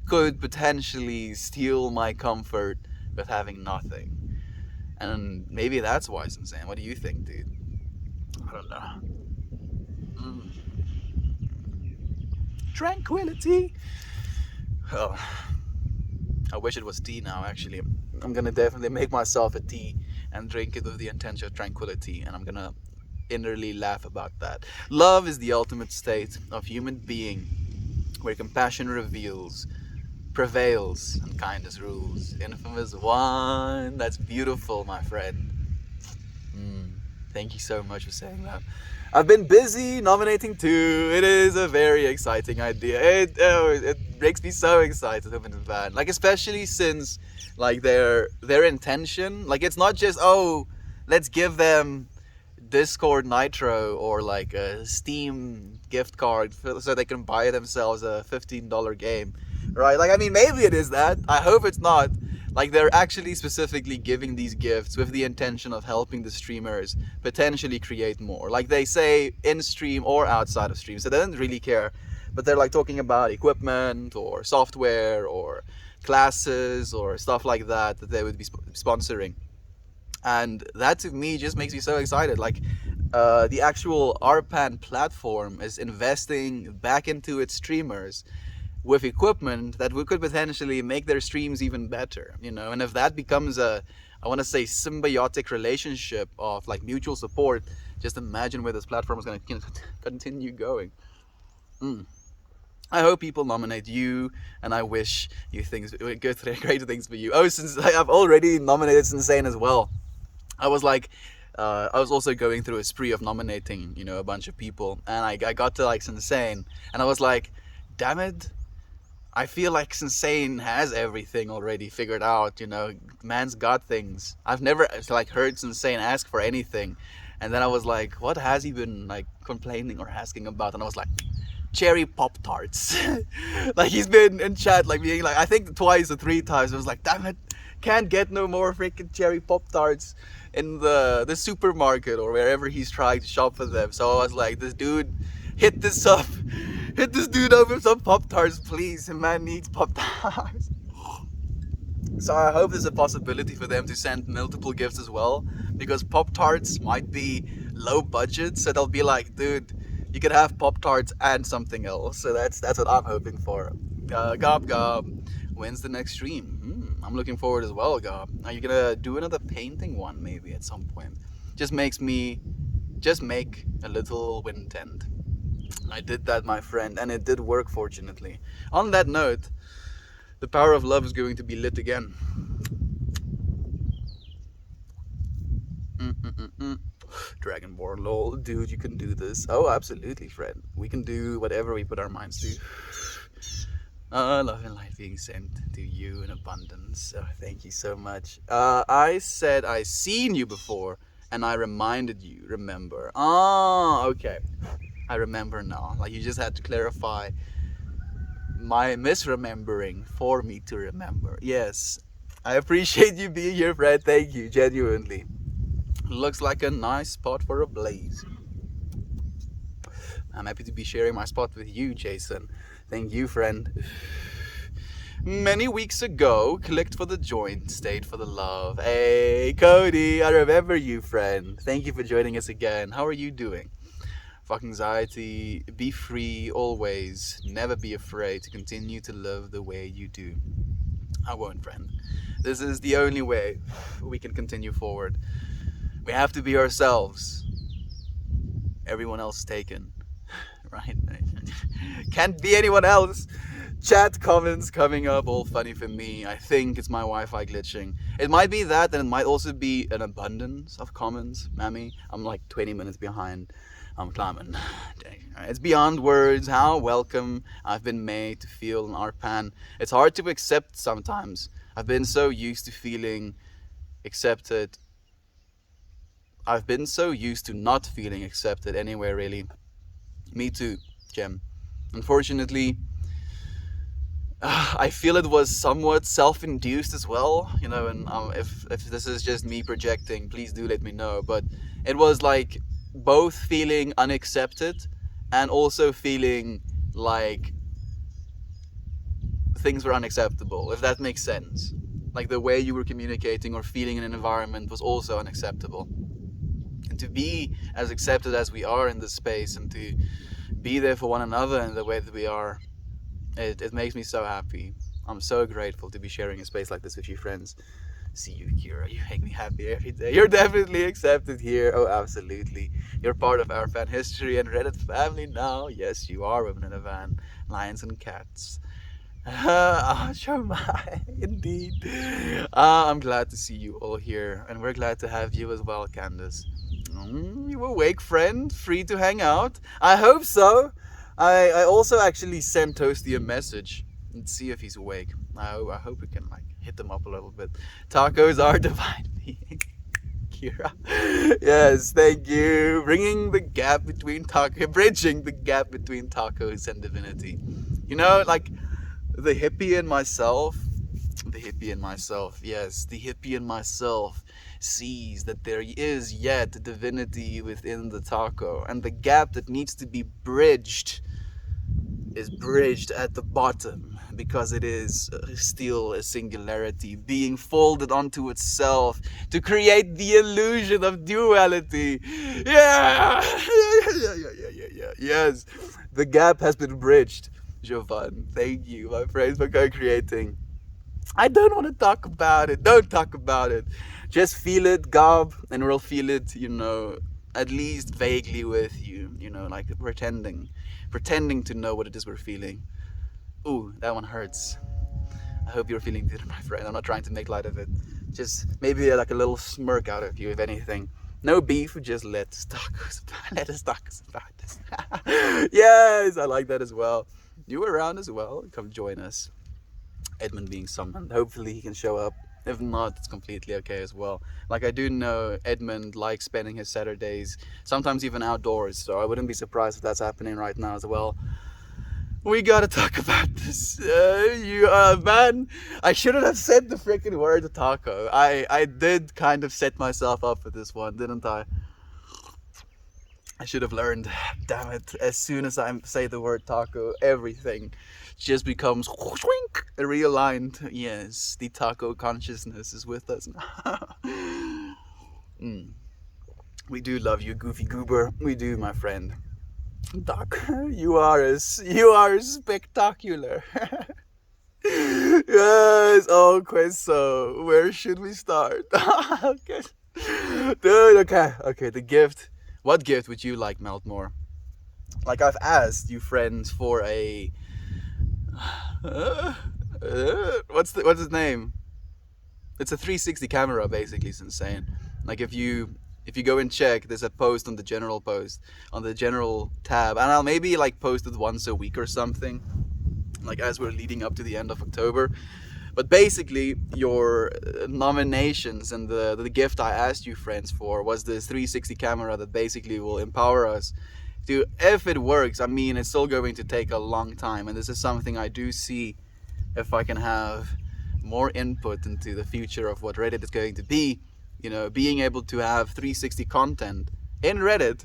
could potentially steal my comfort with having nothing. And maybe that's why it's insane. What do you think, dude? I don't know. Tranquility. Oh, I wish it was tea now, actually. I'm gonna definitely make myself a tea and drink it with the intention of tranquility, and I'm gonna innerly laugh about that. Love is the ultimate state of human being, where compassion prevails, and kindness rules. Infamous one. That's beautiful, my friend. Thank you so much for saying that. I've been busy nominating 2. It is a very exciting idea. It makes me so excited, Women in the Van. Like, especially since, like, their intention, like, it's not just, oh, let's give them Discord Nitro or like a Steam gift card so they can buy themselves a $15 game, right? Like, I mean, maybe it is that. I hope it's not. Like, they're actually specifically giving these gifts with the intention of helping the streamers potentially create more. Like they say, in stream or outside of stream, so they don't really care. But they're like talking about equipment or software or classes or stuff like that they would be sponsoring. And that to me just makes me so excited. Like, the actual Arpan platform is investing back into its streamers with equipment that could potentially make their streams even better, you know. And if that becomes a, I want to say, symbiotic relationship of like mutual support, just imagine where this platform is going to continue going. I hope people nominate you, and I wish you great things for you. Oh, since I've already nominated Insane as well. I was also going through a spree of nominating, you know, a bunch of people, and I got to like Insane, and I was like, damn it, I feel like Insane has everything already figured out, you know, man's got things. I've never like heard Insane ask for anything, and then I was like, what has he been like complaining or asking about? And I was like, cherry Pop-Tarts. Like, he's been in chat like being like, I think 2 or 3 times, I was like, damn it, can't get no more freaking cherry Pop-Tarts in the supermarket or wherever he's trying to shop for them. So I was like, this dude, hit this dude up with some Pop-Tarts, please. The man needs Pop-Tarts. So I hope there's a possibility for them to send multiple gifts as well, because Pop-Tarts might be low budget, so they'll be like, dude, you could have Pop-Tarts and something else. So that's what I'm hoping for. Gob, when's the next stream? I'm looking forward as well, Gob. Are you gonna do another painting one maybe at some point? Just make a little wind tent. I did that, my friend, and it did work, fortunately. On that note, the power of love is going to be lit again. Dragonborn, lol, dude, you can do this. Oh, absolutely, friend. We can do whatever we put our minds to. Love and light being sent to you in abundance. Oh, thank you so much. I said I seen you before, and I reminded you, remember. Oh, okay. I remember now. Like, you just had to clarify my misremembering for me to remember. Yes, I appreciate you being here, Fred. Thank you, genuinely. Looks like a nice spot for a blaze. I'm happy to be sharing my spot with you, Jason. Thank you, friend. Many weeks ago, clicked for the joint, stayed for the love. Hey, Cody, I remember you, friend. Thank you for joining us again. How are you doing? Fuck anxiety, be free always. Never be afraid to continue to live the way you do. I won't, friend. This is the only way we can continue forward. We have to be ourselves. Everyone else taken. Right? Can't be anyone else. Chat comments coming up, all funny for me. I think it's my Wi-Fi glitching. It might be that, and it might also be an abundance of comments. Mammy, I'm like 20 minutes behind. I'm climbing. It's beyond words how welcome I've been made to feel in Arpan. It's hard to accept sometimes. I've been so used to feeling accepted. I've been so used to not feeling accepted anywhere, really. Me too, Jem. Unfortunately, I feel it was somewhat self-induced as well, you know, and if this is just me projecting, please do let me know. But it was like both feeling unaccepted and also feeling like things were unacceptable, if that makes sense. Like the way you were communicating or feeling in an environment was also unacceptable. And to be as accepted as we are in this space and to be there for one another in the way that we are, it makes me so happy. I'm so grateful to be sharing a space like this with you, friends. See you, Kira. You make me happy every day. You're definitely accepted here. Oh, absolutely. You're part of our fan history and Reddit family now. Yes, you are, Women in a Van, Lions and Cats. Shomai, indeed. I'm glad to see you all here, and we're glad to have you as well, Candace. You awake, friend? Free to hang out? I hope so. I also actually sent Toasty a message and see if he's awake. I hope we can like hit them up a little bit. Tacos are divine being. Kira. Yes, thank you. Bridging the gap between tacos and divinity. You know, like the hippie in myself, yes, the hippie in myself sees that there is yet divinity within the taco, and the gap that needs to be bridged is bridged at the bottom because it is still a singularity being folded onto itself to create the illusion of duality. Yeah. Yes, the gap has been bridged. Jovan, thank you, my friends, for co-creating. I don't want to talk about it. Don't talk about it. Just feel it, Gob, and we'll feel it, you know, at least vaguely with you, you know, like pretending to know what it is we're feeling. Ooh, that one hurts. I hope you're feeling better, my friend. I'm not trying to make light of it. Just maybe like a little smirk out of you, if anything. No beef, just let us talk about this. Yes, I like that as well. You were around as well. Come join us. Edmund being summoned. Hopefully he can show up. If not, it's completely okay as well. Like, I do know Edmund likes spending his Saturdays, sometimes even outdoors, so I wouldn't be surprised if that's happening right now as well. We gotta talk about this. Man, I shouldn't have said the freaking word taco. I did kind of set myself up for this one, didn't I? I should have learned. Damn it. As soon as I say the word taco, everything just becomes realigned. Yes, the taco consciousness is with us. We do love you, Goofy Goober. We do, my friend. Doc, you are spectacular. Yes, oh, Queso. Where should we start? Okay. Dude, okay, the gift. What gift would you like, Meltmore? Like, I've asked you friends for a... what's its name? It's a 360 camera, basically. It's insane. Like, if you go and check, there's a post on the general post, on the general tab, and I'll maybe like post it once a week or something, like as we're leading up to the end of October. But basically, your nominations and the gift I asked you friends for was this 360 camera that basically will empower us to, if it works, I mean, it's still going to take a long time, and this is something I do see if I can have more input into the future of what Reddit is going to be, you know, being able to have 360 content in Reddit.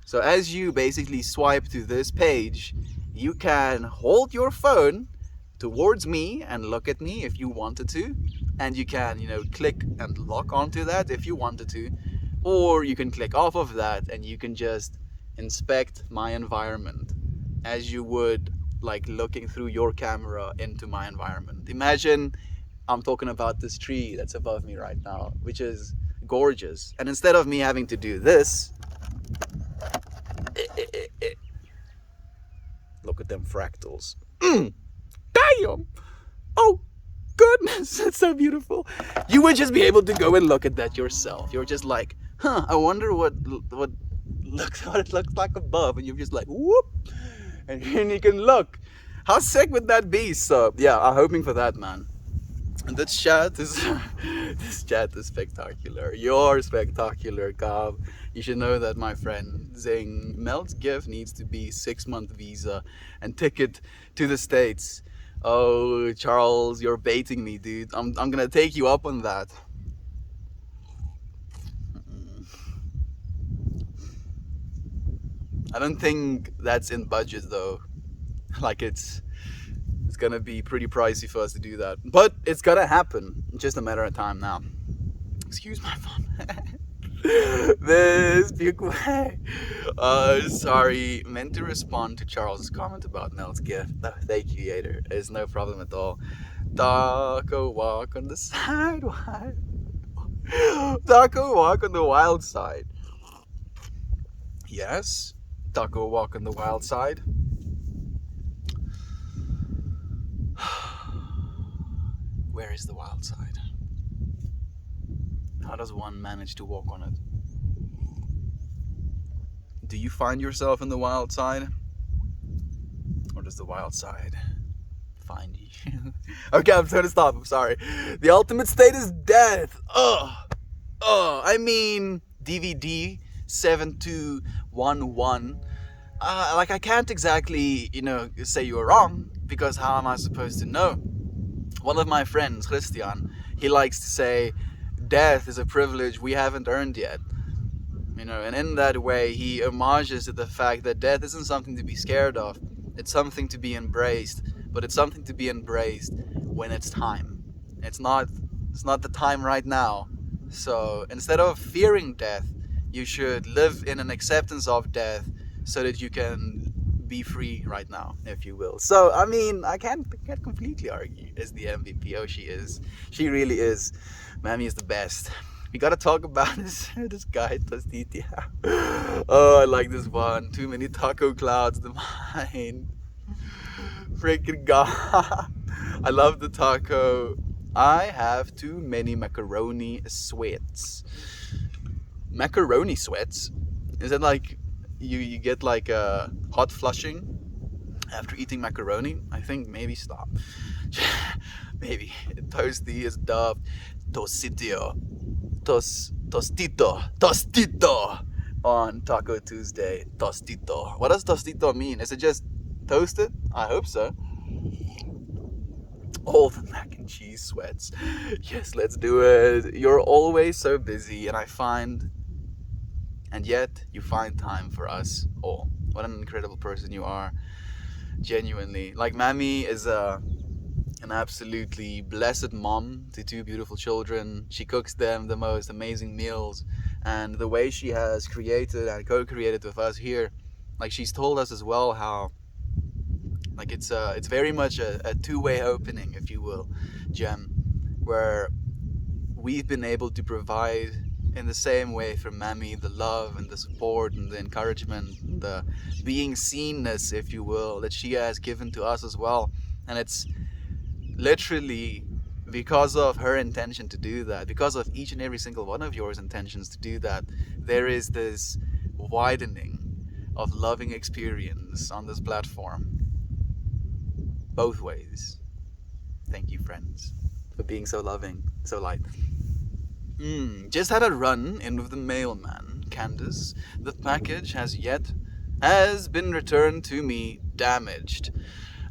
So as you basically swipe to this page, you can hold your phone towards me and look at me if you wanted to, and you can, click and lock onto that if you wanted to, or you can click off of that and you can just inspect my environment as you would like looking through your camera into my environment. Imagine I'm talking about this tree that's above me right now, which is gorgeous, and instead of me having to do this, look at them fractals. Damn! Oh goodness, that's so beautiful. You would just be able to go and look at that yourself. You're just like, I wonder what it looks like above, and you're just like, whoop, and you can look. How sick would that be? So yeah, I'm hoping for that, man. And this chat is spectacular. You're spectacular, Cobb. You should know that, my friend. Zing, Melt's gift needs to be 6-month visa and ticket to the States. Oh, Charles, you're baiting me, dude. I'm gonna take you up on that. I don't think that's in budget though. Like it's gonna be pretty pricey for us to do that, but it's gonna happen. It's just a matter of time now. Excuse my phone. This beautiful. Sorry, meant to respond to Charles's comment about Mel's gift. No, thank you, Yater. It's no problem at all. Taco walk on the side. Taco walk on the wild side. Yes, taco walk on the wild side. Where is the wild side? How does one manage to walk on it? Do you find yourself in the wild side? Or does the wild side find you? Okay, I'm trying to stop. I'm sorry. The ultimate state is death. I mean, DVD 7211. I can't exactly, say you were wrong, because how am I supposed to know? One of my friends, Christian, he likes to say, death is a privilege we haven't earned yet. And in that way, he homages to the fact that death isn't something to be scared of. It's something to be embraced, but it's something to be embraced when it's time. It's not the time right now. So instead of fearing death, you should live in an acceptance of death so that you can be free right now, if you will. So I mean, I can't completely argue as the MVP. Oh, she is. She really is. Mammy is the best. We gotta talk about this guy, Tostitia. Oh, I like this one. Too many taco clouds, the mine. Freaking God. I love the taco. I have too many macaroni sweats. Macaroni sweats? Is it like you get like a hot flushing after eating macaroni? I think maybe stop. Maybe. Toasty is dubbed Tostito on Taco Tuesday. Tostito. What does tostito mean? Is it just toasted? I hope so. All the mac and cheese sweats. Yes, let's do it. You're always so busy, and yet you find time for us all. What an incredible person you are. Genuinely. Like, Mammy is an absolutely blessed mom to 2 beautiful children. She cooks them the most amazing meals, and the way she has created and co-created with us here, like, she's told us as well how like it's very much a two-way opening, if you will, Gem, where we've been able to provide in the same way for Mammy the love and the support and the encouragement, the being seenness, if you will, that she has given to us as well. And it's literally because of her intention to do that, because of each and every single one of yours intentions to do that, there is this widening of loving experience on this platform. Both ways. Thank you, friends, for being so loving, so light. Just had a run in with the mailman, Candace. The package has been returned to me damaged.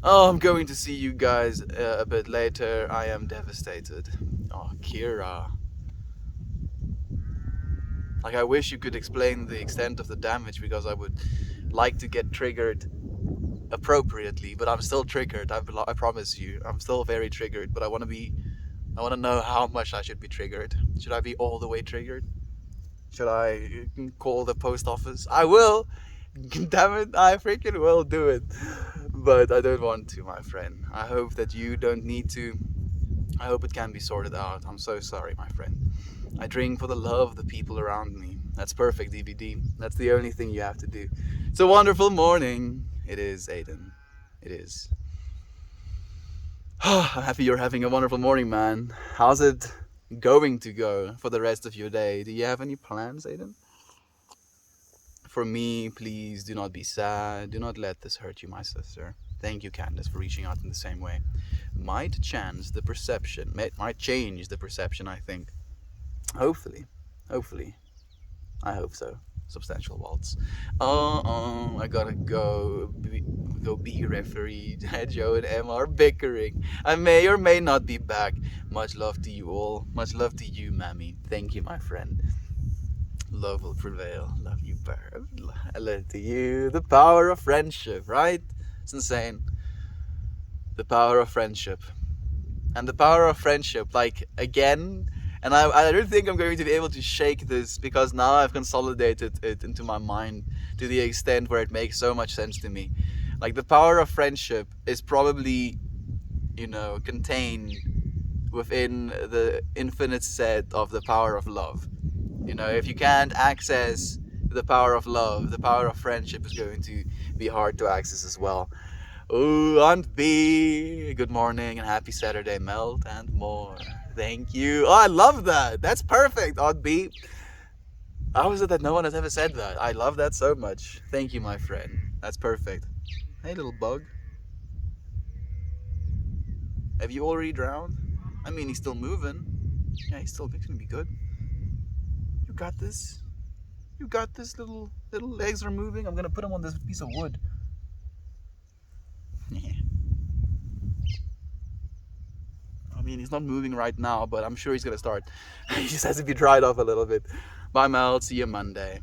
Oh, I'm going to see you guys a bit later. I am devastated. Oh, Kira. Like, I wish you could explain the extent of the damage, because I would like to get triggered appropriately, but I'm still triggered. I promise you, I'm still very triggered. But I want to know how much I should be triggered. Should I be all the way triggered? Should I call the post office? I will. Damn it, I freaking will do it. But I don't want to, my friend. I hope that you don't need to. I hope it can be sorted out. I'm so sorry, my friend. I drink for the love of the people around me. That's perfect, DVD. That's the only thing you have to do. It's a wonderful morning. It is, Aiden. It is. I'm happy you're having a wonderful morning, man. How's it going to go for the rest of your day? Do you have any plans, Aiden? For me, please do not be sad. Do not let this hurt you, my sister. Thank you, Candace, for reaching out in the same way. Might change the perception. Might change the perception, I think. Hopefully. Hopefully. I hope so. Substantial waltz. I gotta go be referee. Joe and Emma are bickering. I may or may not be back. Much love to you all. Much love to you, Mammy. Thank you, my friend. Love will prevail. Love you, Barb. I love to you. The power of friendship, right? It's insane. The power of friendship. And the power of friendship, like, again, and I don't think I'm going to be able to shake this, because now I've consolidated it into my mind to the extent where it makes so much sense to me. Like, the power of friendship is probably, contained within the infinite set of the power of love. If you can't access the power of love, the power of friendship is going to be hard to access as well. Oh, Aunt B, good morning and happy Saturday, Melt and more. Thank you. Oh, I love that. That's perfect, Aunt B. How is it that no one has ever said that? I love that so much. Thank you, my friend. That's perfect. Hey, little bug. Have you already drowned? I mean, he's still moving. Yeah, he's going to be good. You got this. You got this. Little legs are moving. I'm gonna put him on this piece of wood. I mean, he's not moving right now, but I'm sure he's gonna start. He just has to be dried off a little bit. Bye, Mel. See you Monday.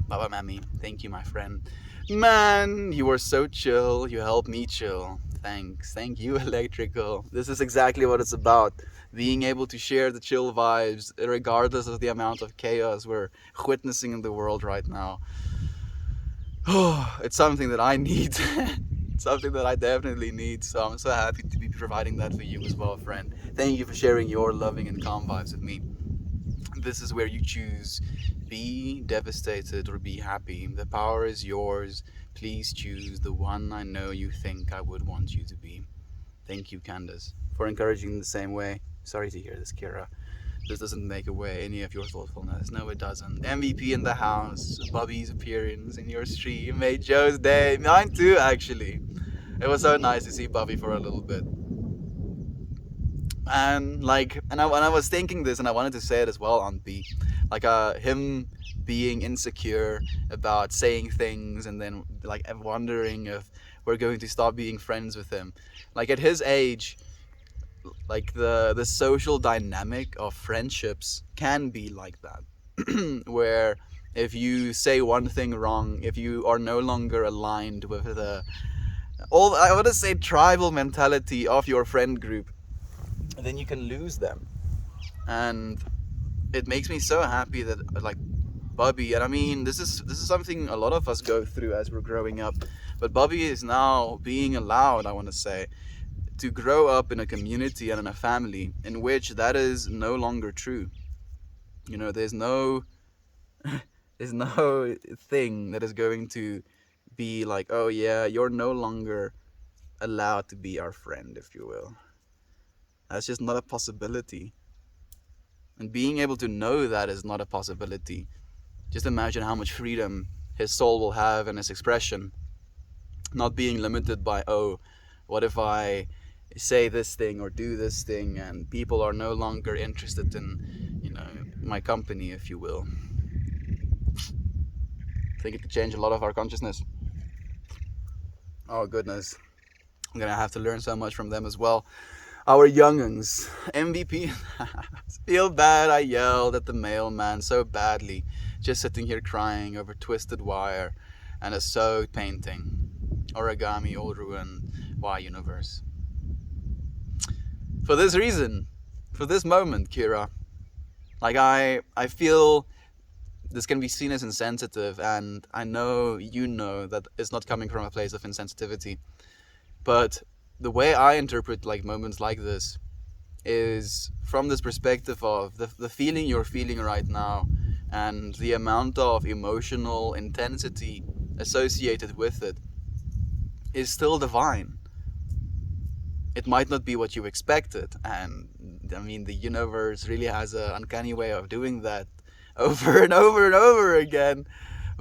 Bye, Mammy. Thank you, my friend. Man, you were so chill. You helped me chill. Thanks. Thank you, Electrical. This is exactly what it's about. Being able to share the chill vibes, regardless of the amount of chaos we're witnessing in the world right now. Oh, it's something that I need. Something that I definitely need. So I'm so happy to be providing that for you as well, friend. Thank you for sharing your loving and calm vibes with me. This is where you choose. Be devastated or be happy. The power is yours. Please choose the one I know you think I would want you to be. Thank you, Candace, for encouraging in the same way. Sorry to hear this, Kira. This doesn't make away any of your thoughtfulness. No, it doesn't. MVP in the house. Bobby's appearance in your stream made Joe's day. Mine too, actually. It was so nice to see Bobby for a little bit. And I was thinking this, and I wanted to say it as well on B. Him being insecure about saying things, and then wondering if we're going to stop being friends with him. At his age, the social dynamic of friendships can be like that. Where if you say one thing wrong, if you are no longer aligned with I want to say tribal mentality of your friend group, then you can lose them. And it makes me so happy that Bobby, and I mean, this is something a lot of us go through as we're growing up, but Bobby is now being allowed, I want to say, to grow up in a community and in a family in which that is no longer true. There's no thing that is going to be like, oh yeah, you're no longer allowed to be our friend, if you will. That's just not a possibility. And being able to know that is not a possibility, just imagine how much freedom his soul will have in his expression. Not being limited by, oh, what if I say this thing or do this thing and people are no longer interested in, my company, if you will. I think it could change a lot of our consciousness. Oh goodness, I'm gonna have to learn so much from them as well. Our young'uns, MVP. Feel bad I yelled at the mailman so badly, just sitting here crying over twisted wire and a soaked painting. Origami, Old Ruin, why Universe? For this reason, for this moment, Kira, like I feel this can be seen as insensitive, and I know you know that it's not coming from a place of insensitivity, but the way I interpret like moments like this is from this perspective of the feeling you're feeling right now and the amount of emotional intensity associated with it is still divine. It might not be what you expected, and I mean the universe really has an uncanny way of doing that over and over and over again,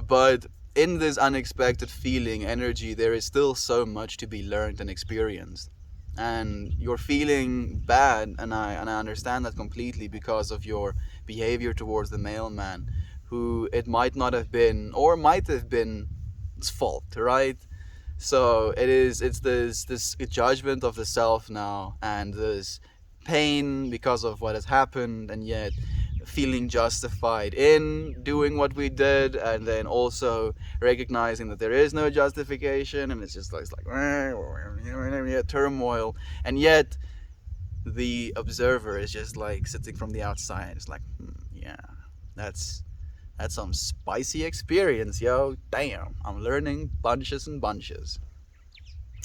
but in this unexpected feeling energy there is still so much to be learned and experienced. And you're feeling bad, and I understand that completely because of your behavior towards the mailman, who it might not have been or might have been its fault, right? So it's this judgment of the self now, and this pain because of what has happened, and yet feeling justified in doing what we did, and then also recognizing that there is no justification, and it's just like turmoil, and yet the observer is just like sitting from the outside. It's like, yeah, that's some spicy experience, yo. Damn, I'm learning bunches and bunches.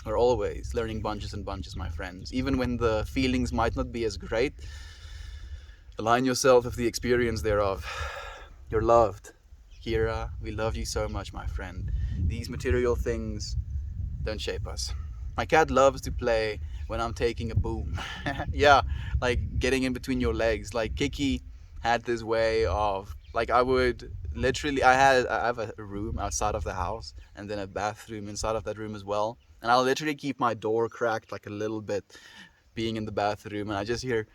We're always learning bunches and bunches, my friends. Even when the feelings might not be as great, align yourself with the experience thereof. You're loved. Kira, we love you so much, my friend. These material things don't shape us. My cat loves to play when I'm taking a boom. Yeah, like getting in between your legs. Like Kiki had this way of, like, I would literally, I have a room outside of the house and then a bathroom inside of that room as well. And I'll literally keep my door cracked like a little bit being in the bathroom, and I just hear,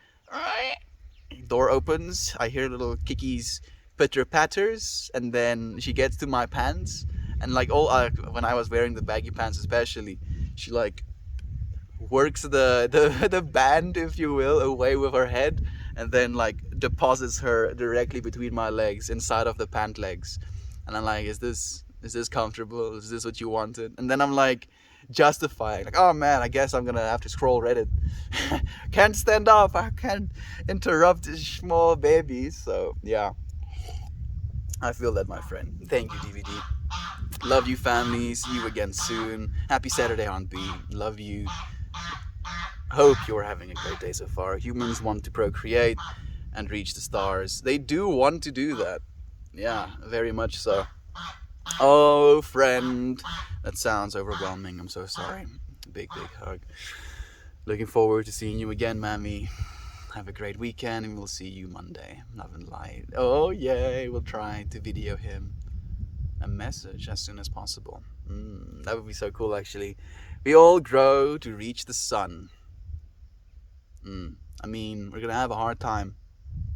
door opens, I hear little Kiki's pitter patters, and then she gets to my pants, and like when I was wearing the baggy pants especially, she like works the band, if you will, away with her head, and then like deposits her directly between my legs, inside of the pant legs. And I'm like, is this comfortable? Is this what you wanted? And then I'm like justifying, like, oh man, I guess I'm gonna have to scroll Reddit. Can't stand up, I can't interrupt this small baby. So yeah, I feel that, my friend. Thank you, DVD. Love you, family. See you again soon. Happy Saturday on B. Love you. Hope you're having a great day so far. Humans want to procreate and reach the stars. They do want to do that. Yeah, very much so. Oh, friend. That sounds overwhelming. I'm so sorry. Big hug. Looking forward to seeing you again, Mammy. Have a great weekend, and we'll see you Monday. Love and light. Oh, yay. We'll try to video him a message as soon as possible. That would be so cool, actually. We all grow to reach the sun. I mean, we're gonna have a hard time.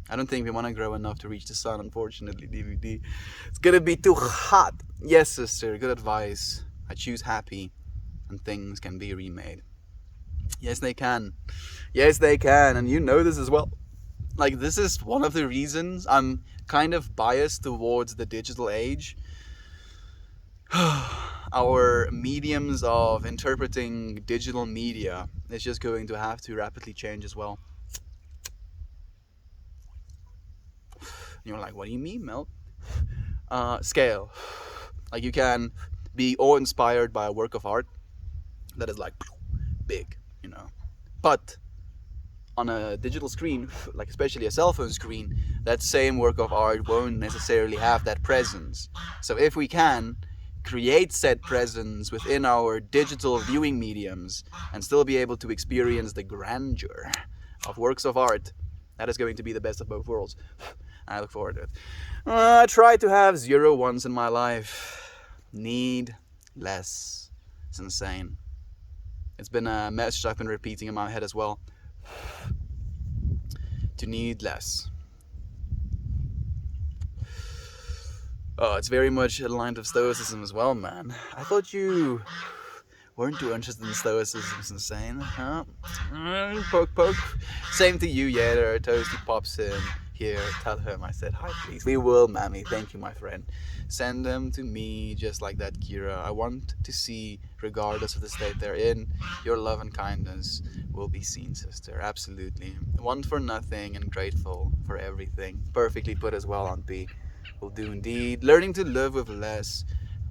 I don't think we want to grow enough to reach the sun, unfortunately, DVD. It's gonna be too hot. Yes, sister, good advice. I choose happy, and things can be remade. Yes, they can. Yes, they can, and you know this as well. Like, this is one of the reasons I'm kind of biased towards the digital age. Our mediums of interpreting digital media is just going to have to rapidly change as well. You're like, what do you mean, Mel? Scale. Like, you can be awe-inspired by a work of art that is like big, you know. But on a digital screen, like especially a cell phone screen, that same work of art won't necessarily have that presence. So if we can create said presence within our digital viewing mediums and still be able to experience the grandeur of works of art, that is going to be the best of both worlds. I look forward to it. I try to have 0 once in my life. Need less. It's insane. It's been a message I've been repeating in my head as well. To need less. Oh, it's very much aligned with Stoicism as well, man. I thought you weren't too interested in Stoicism. It's insane, huh? Poke. Same to you, yeah. There, Toasty pops in. Here, tell him I said hi, please. We will, Mammy. Thank you, my friend. Send them to me just like that, Kira. I want to see, regardless of the state they're in, your love and kindness will be seen, sister. Absolutely. Want for nothing and grateful for everything. Perfectly put as well, Aunt B. Will do indeed. Learning to live with less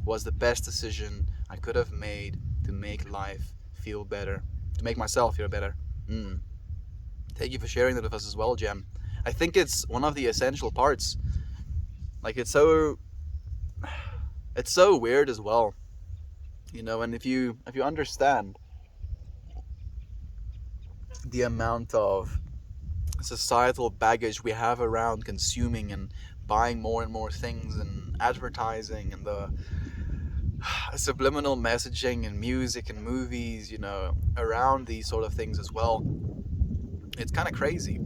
was the best decision I could have made to make life feel better. To make myself feel better. Thank you for sharing that with us as well, Jem. I think it's one of the essential parts. Like it's so weird as well. And if you understand the amount of societal baggage we have around consuming and buying more and more things and advertising and the subliminal messaging and music and movies, around these sort of things as well. It's kind of crazy.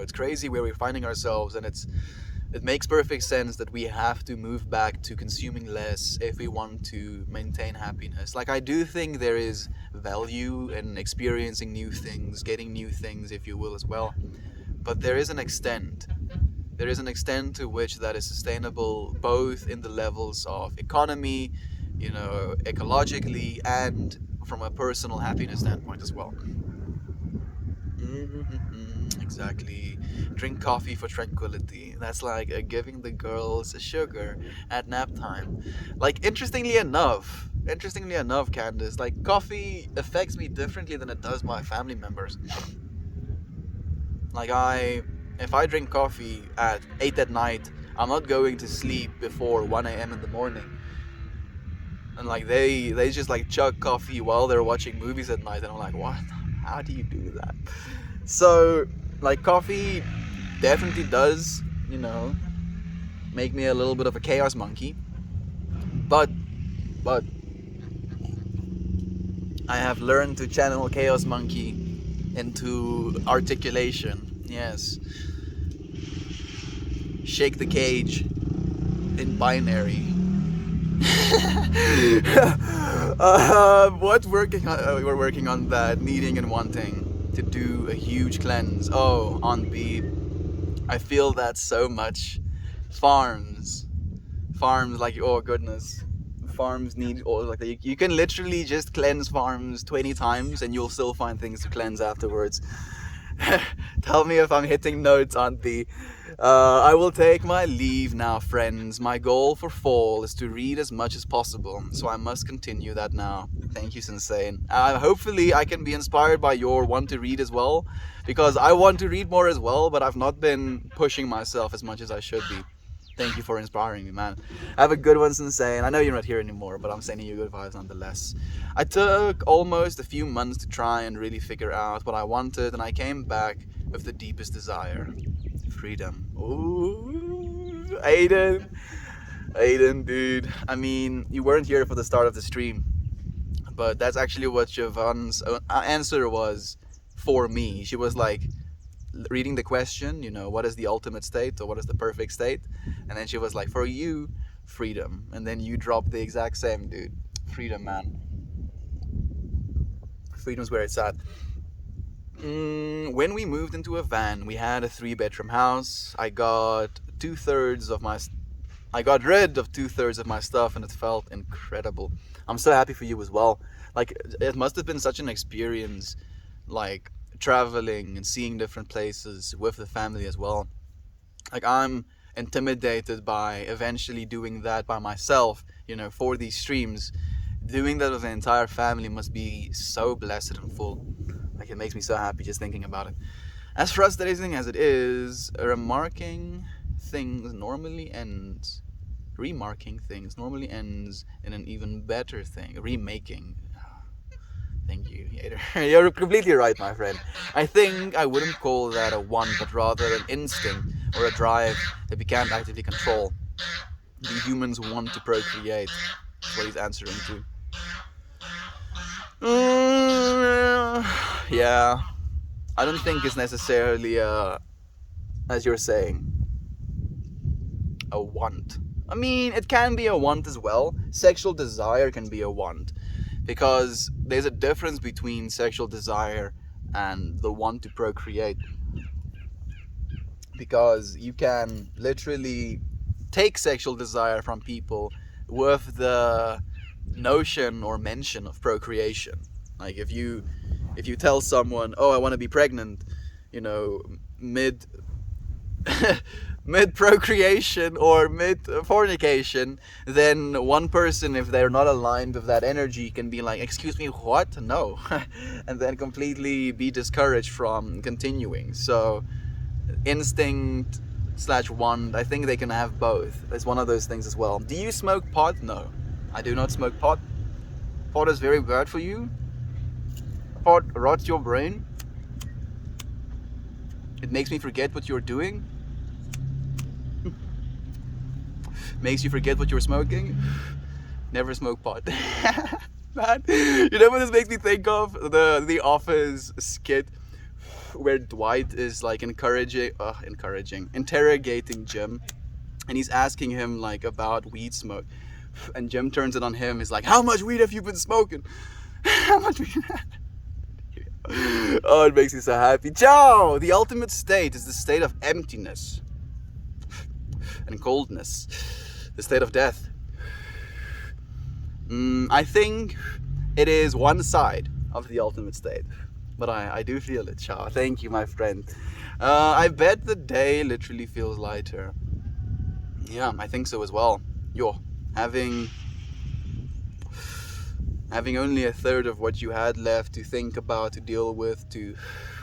It's crazy where we're finding ourselves, and it makes perfect sense that we have to move back to consuming less if we want to maintain happiness. Like, I do think there is value in experiencing new things, getting new things, if you will, as well. But there is an extent. There is an extent to which that is sustainable, both in the levels of economy, ecologically, and from a personal happiness standpoint as well. Exactly. Drink coffee for tranquility. That's like giving the girls sugar at nap time. Like, interestingly enough, Candace, like, coffee affects me differently than it does my family members. Like, if I drink coffee at 8 at night, I'm not going to sleep before 1 a.m. in the morning. And like, they just like chug coffee while they're watching movies at night, and I'm like, what? How do you do that? So, like, coffee definitely does, make me a little bit of a chaos monkey. But I have learned to channel chaos monkey into articulation. Yes. Shake the cage in binary. We're working on that, needing and wanting to do a huge cleanse. Oh, Aunt B, I feel that so much. Farms, like, oh goodness, farms need all, like, you can literally just cleanse farms 20 times and you'll still find things to cleanse afterwards. Tell me if I'm hitting notes, Aunt B. I will take my leave now, friends. My goal for fall is to read as much as possible, so I must continue that now. Thank you, Sensei. Hopefully I can be inspired by your want to read as well, because I want to read more as well, but I've not been pushing myself as much as I should be. Thank you for inspiring me, man. Have a good one, Sensei. And I know you're not here anymore, but I'm sending you good vibes nonetheless. I took almost a few months to try and really figure out what I wanted, and I came back with the deepest desire. Freedom. Ooh, Aiden, dude. I mean, you weren't here for the start of the stream, but that's actually what Siobhan's answer was for me. She was like reading the question, what is the ultimate state, or what is the perfect state? And then she was like, for you, freedom. And then you dropped the exact same, dude. Freedom, man. Freedom's where it's at. When we moved into a van, we had a 3-bedroom house. I got rid of 2/3 of my stuff, and it felt incredible. I'm so happy for you as well. Like, it must have been such an experience, like, traveling and seeing different places with the family as well. Like, I'm intimidated by eventually doing that by myself, for these streams. Doing that with the entire family must be so blessed and full. Like, it makes me so happy just thinking about it. As frustrating as it is, remarking things normally ends in an even better thing. Remaking. Thank you, Yader. You're completely right, my friend. I think I wouldn't call that a want, but rather an instinct or a drive that we can't actively control. The humans want to procreate. That's what he's answering to. Yeah, I don't think it's necessarily as you're saying, a want. I mean, it can be a want as well. Sexual desire can be a want, because there's a difference between sexual desire and the want to procreate. because you can literally take sexual desire from people with the notion or mention of procreation. Like if you tell someone, oh, I want to be pregnant, you know, mid mid procreation or mid fornication, then one person, if they're not aligned with that energy, can be like, excuse me, what? No. And then completely be discouraged from continuing. So instinct slash want, I think they can have both. It's one of those things as well. Do you smoke pot? No, I do not smoke pot. Pot is very bad for you. Pot rots your brain. It makes me forget what you're doing. Makes you forget what you're smoking. Never smoke pot. Man, you know what this makes me think of? The Office skit where Dwight is like interrogating Jim, and he's asking him like about weed smoke, and Jim turns it on him. He's like, "How much weed have you been smoking? How much weed?" Oh, it makes me so happy. Ciao! The ultimate state is the state of emptiness and coldness, the state of death. I think it is one side of the ultimate state, but I do feel it. Ciao. Thank you, my friend. I bet the day literally feels lighter. Yeah, I think so as well. Yo, having only a third of what you had left to think about, to deal with, to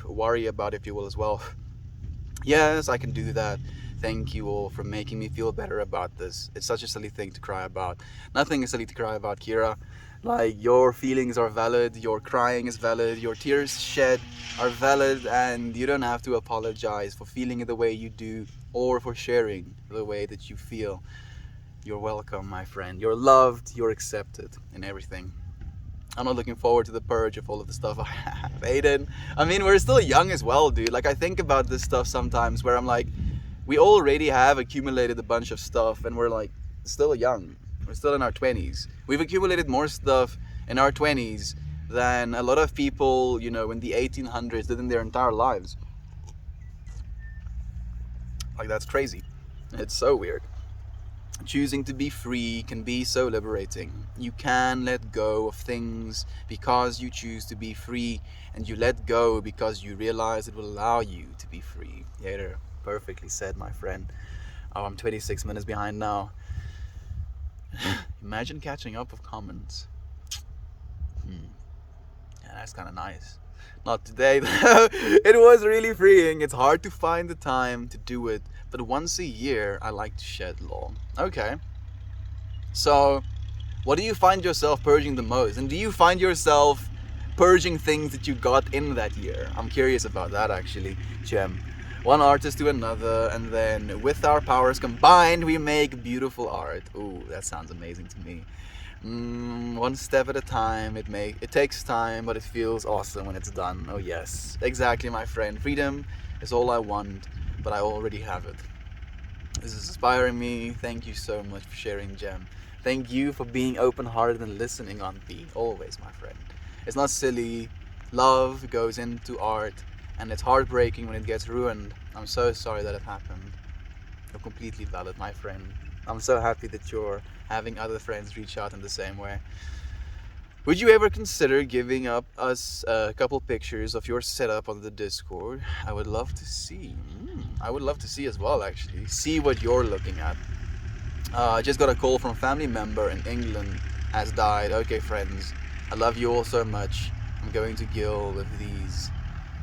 worry about, if you will, as well. Yes, I can do that. Thank you all for making me feel better about this. It's such a silly thing to cry about. Nothing is silly to cry about, Kira. Like, your feelings are valid, your crying is valid, your tears shed are valid, and you don't have to apologize for feeling it the way you do or for sharing the way that you feel. You're welcome, my friend. You're loved, you're accepted, and everything. I'm not looking forward to the purge of all of the stuff I have. Aiden, I mean, we're still young as well, dude. Like, I think about this stuff sometimes where I'm like, we already have accumulated a bunch of stuff and we're like still young. We're still in our 20s. We've accumulated more stuff in our 20s than a lot of people, you know, in the 1800s did in their entire lives. Like, that's crazy. It's so weird. Choosing to be free can be so liberating. You can let go of things because you choose to be free, and you let go because you realize it will allow you to be free. Yater, perfectly said, my friend. Oh, I'm 26 minutes behind now. Imagine catching up with comments. Yeah, that's kind of nice. Not today though. It was really freeing. It's hard to find the time to do it, but once a year I like to shed law. Okay. So, what do you find yourself purging the most? And do you find yourself purging things that you got in that year? I'm curious about that, actually, Jem. One artist to another, and then with our powers combined, we make beautiful art. Ooh, that sounds amazing to me. One step at a time. It takes time, but it feels awesome when it's done. Oh yes, exactly, my friend. Freedom is all I want, but I already have it. This is inspiring me. Thank you so much for sharing, Jem. Thank you for being open-hearted and listening on P. Always, my friend. It's not silly. Love goes into art, and it's heartbreaking when it gets ruined. I'm so sorry that it happened. You're completely valid, my friend. I'm so happy that you're having other friends reach out in the same way. Would you ever consider giving up us a couple pictures of your setup on the Discord? I would love to see. I would love to see as well, actually. See what you're looking at. I just got a call from a family member in England has died. Okay, friends, I love you all so much. I'm going to deal with these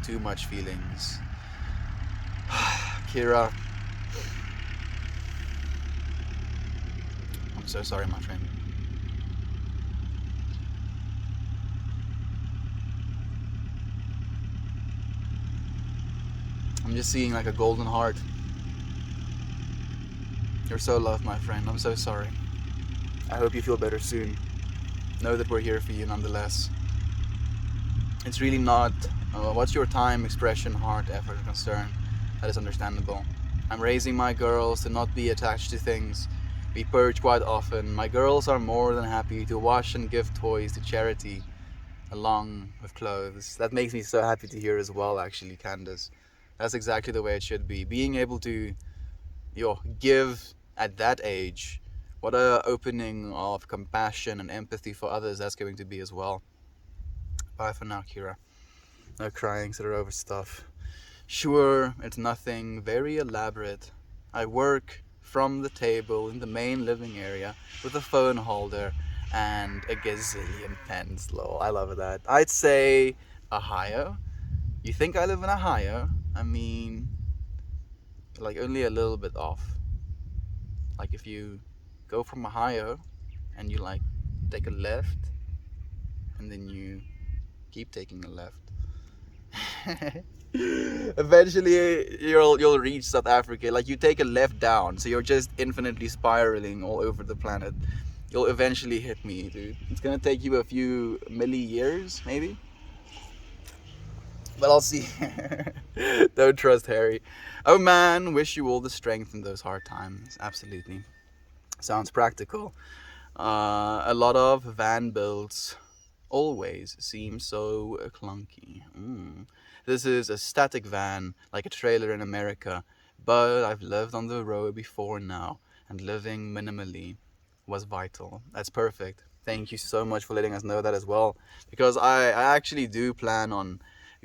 too much feelings. Kira, I'm so sorry, my friend. I'm just seeing like a golden heart. You're so loved, my friend. I'm so sorry. I hope you feel better soon. Know that we're here for you nonetheless. It's really not what's your time, expression, heart, effort, or concern. That is understandable. I'm raising my girls to not be attached to things. We purge quite often. My girls are more than happy to wash and give toys to charity along with clothes. That makes me so happy to hear as well, actually, Candace. That's exactly the way it should be. Being able to give at that age, what a opening of compassion and empathy for others that's going to be as well. Bye for now, Kira. No crying sort of over stuff. Sure, it's nothing very elaborate. I work from the table in the main living area with a phone holder and a gazillion pens, lol. I love that. I'd say Ohio. You think I live in Ohio? I mean, like only a little bit off. Like if you go from Ohio and you like take a left and then you keep taking a left. Eventually you'll reach South Africa. Like you take a left down, so you're just infinitely spiraling all over the planet. You'll eventually hit me, dude. It's gonna take you a few years, maybe. But I'll see. Don't trust Harry. Oh man, wish you all the strength in those hard times. Absolutely. Sounds practical. A lot of van builds always seem so clunky. This is a static van, like a trailer in America, but I've lived on the road before now, and living minimally was vital. That's perfect. Thank you so much for letting us know that as well, because I actually do plan on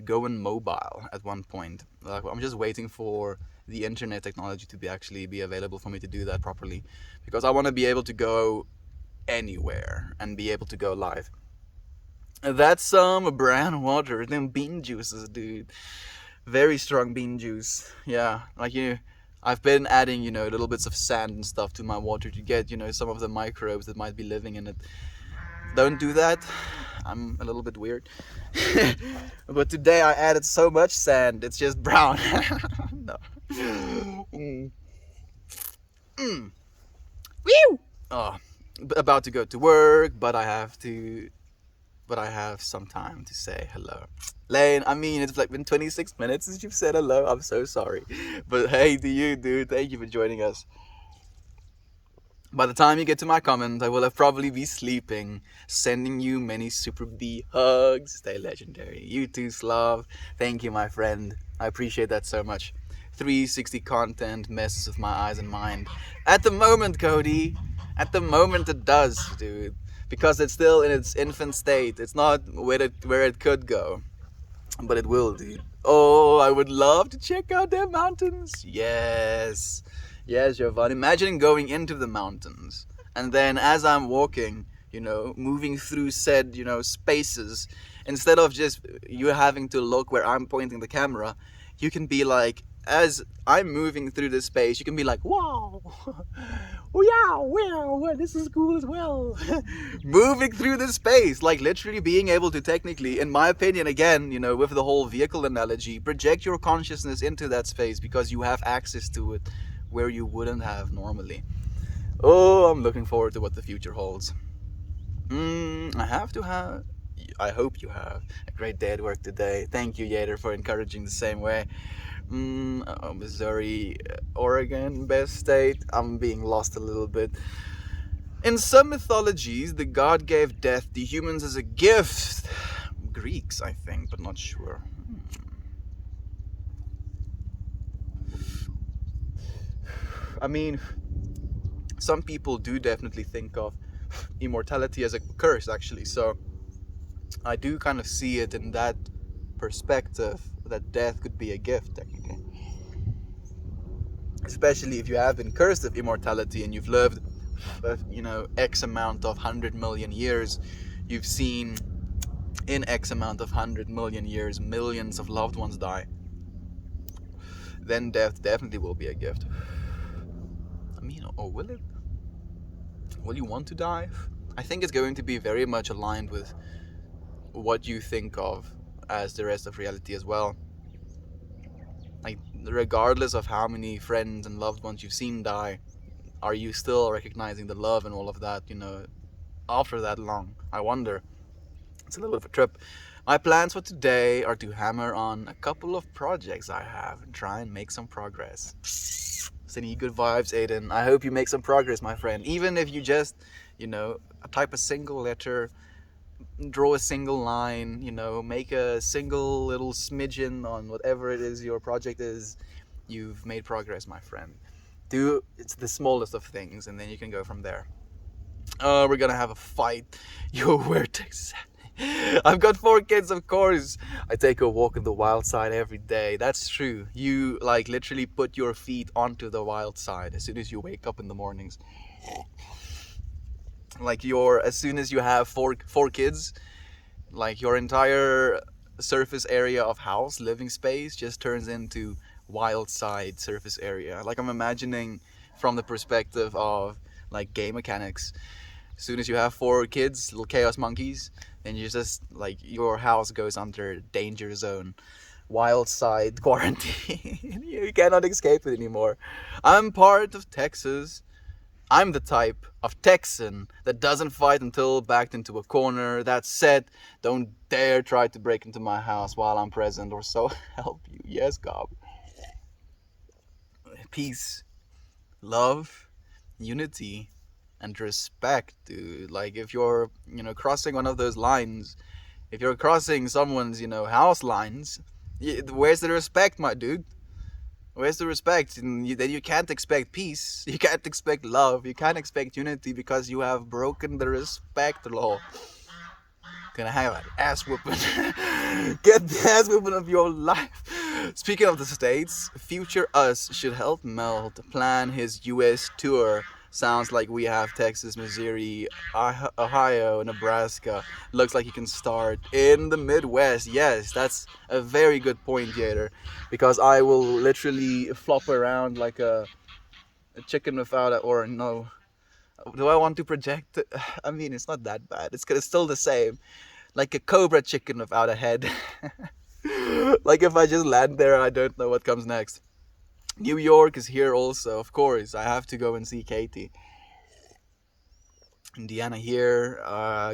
going mobile at one point. Like, I'm just waiting for the internet technology to be available for me to do that properly, because I want to be able to go anywhere and be able to go live. That's some brown water, them bean juices, dude. Very strong bean juice. Yeah, like I've been adding, little bits of sand and stuff to my water to get, some of the microbes that might be living in it. Don't do that. I'm a little bit weird. But today I added so much sand, it's just brown. No. Woo! Oh, about to go to work, but I have some time to say hello. Lane, I mean, it's like been 26 minutes since you've said hello. I'm so sorry. But hey to you, dude. Thank you for joining us. By the time you get to my comment, I will have probably be sleeping. Sending you many super B hugs. Stay legendary. You too, Slav. Thank you, my friend. I appreciate that so much. 360 content messes with my eyes and mind. At the moment, Cody. At the moment it does, dude. Because it's still in its infant state. It's not where it could go. But it will, dude. Oh, I would love to check out their mountains. Yes. Yes, Jovan. Imagine going into the mountains. And then as I'm walking, moving through said, spaces, instead of just you having to look where I'm pointing the camera, you can be like, as I'm moving through this space, you can be like, wow, oh yeah, wow, this is cool as well. Moving through this space, like literally being able to technically, in my opinion, again, with the whole vehicle analogy, project your consciousness into that space because you have access to it where you wouldn't have normally. Oh, I'm looking forward to what the future holds. I hope you have a great day at work today. Thank you, Yader, for encouraging the same way. Missouri, Oregon, best state. I'm being lost a little bit. In some mythologies, the god gave death to humans as a gift. Greeks, I think, but not sure. I mean, some people do definitely think of immortality as a curse, actually. So I do kind of see it in that perspective, that death could be a gift, technically. Especially if you have been cursed with immortality and you've lived, X amount of 100 million years. You've seen in X amount of 100 million years millions of loved ones die. Then death definitely will be a gift. I mean, or will it? Will you want to die? I think it's going to be very much aligned with what you think of as the rest of reality as well. Like, regardless of how many friends and loved ones you've seen die, are you still recognizing the love and all of that, after that long? I wonder. It's a little bit of a trip. My plans for today are to hammer on a couple of projects I have and try and make some progress. Sending you good vibes, Aiden. I hope you make some progress, my friend. Even if you just, type a single letter, draw a single line, make a single little smidgen on whatever it is your project is, you've made progress, my friend. Do it's the smallest of things, and then you can go from there. We're gonna have a fight. Yo, where Texas? I've got 4 kids, of course. I take a walk in the wild side every day. That's true. You like literally put your feet onto the wild side as soon as you wake up in the mornings. Like as soon as you have four kids, like your entire surface area of house, living space, just turns into wild side surface area. Like I'm imagining from the perspective of like game mechanics. As soon as you have 4 kids, little chaos monkeys, then you just like your house goes under danger zone, wild side quarantine. You cannot escape it anymore. I'm part of Texas. I'm the type of Texan that doesn't fight until backed into a corner. That said, don't dare try to break into my house while I'm present, or so help you. Yes, God. Peace, love, unity, and respect, dude. Like if you're, crossing one of those lines, if you're crossing someone's, house lines, where's the respect, my dude? Where's the respect? And then you can't expect peace. You can't expect love. You can't expect unity because you have broken the respect law. Gonna have an ass whooping. Get the ass whooping of your life. Speaking of the States, future us should help Melt plan his US tour. Sounds like we have Texas, Missouri, Ohio, Nebraska. Looks like you can start in the Midwest. Yes, that's a very good point, Yater. Because I will literally flop around like a chicken without a, or no. Do I want to project it? I mean, it's not that bad. It's still the same. Like a cobra chicken without a head. Like if I just land there, I don't know what comes next. New York is here also, of course. I have to go and see Katie. Indiana here.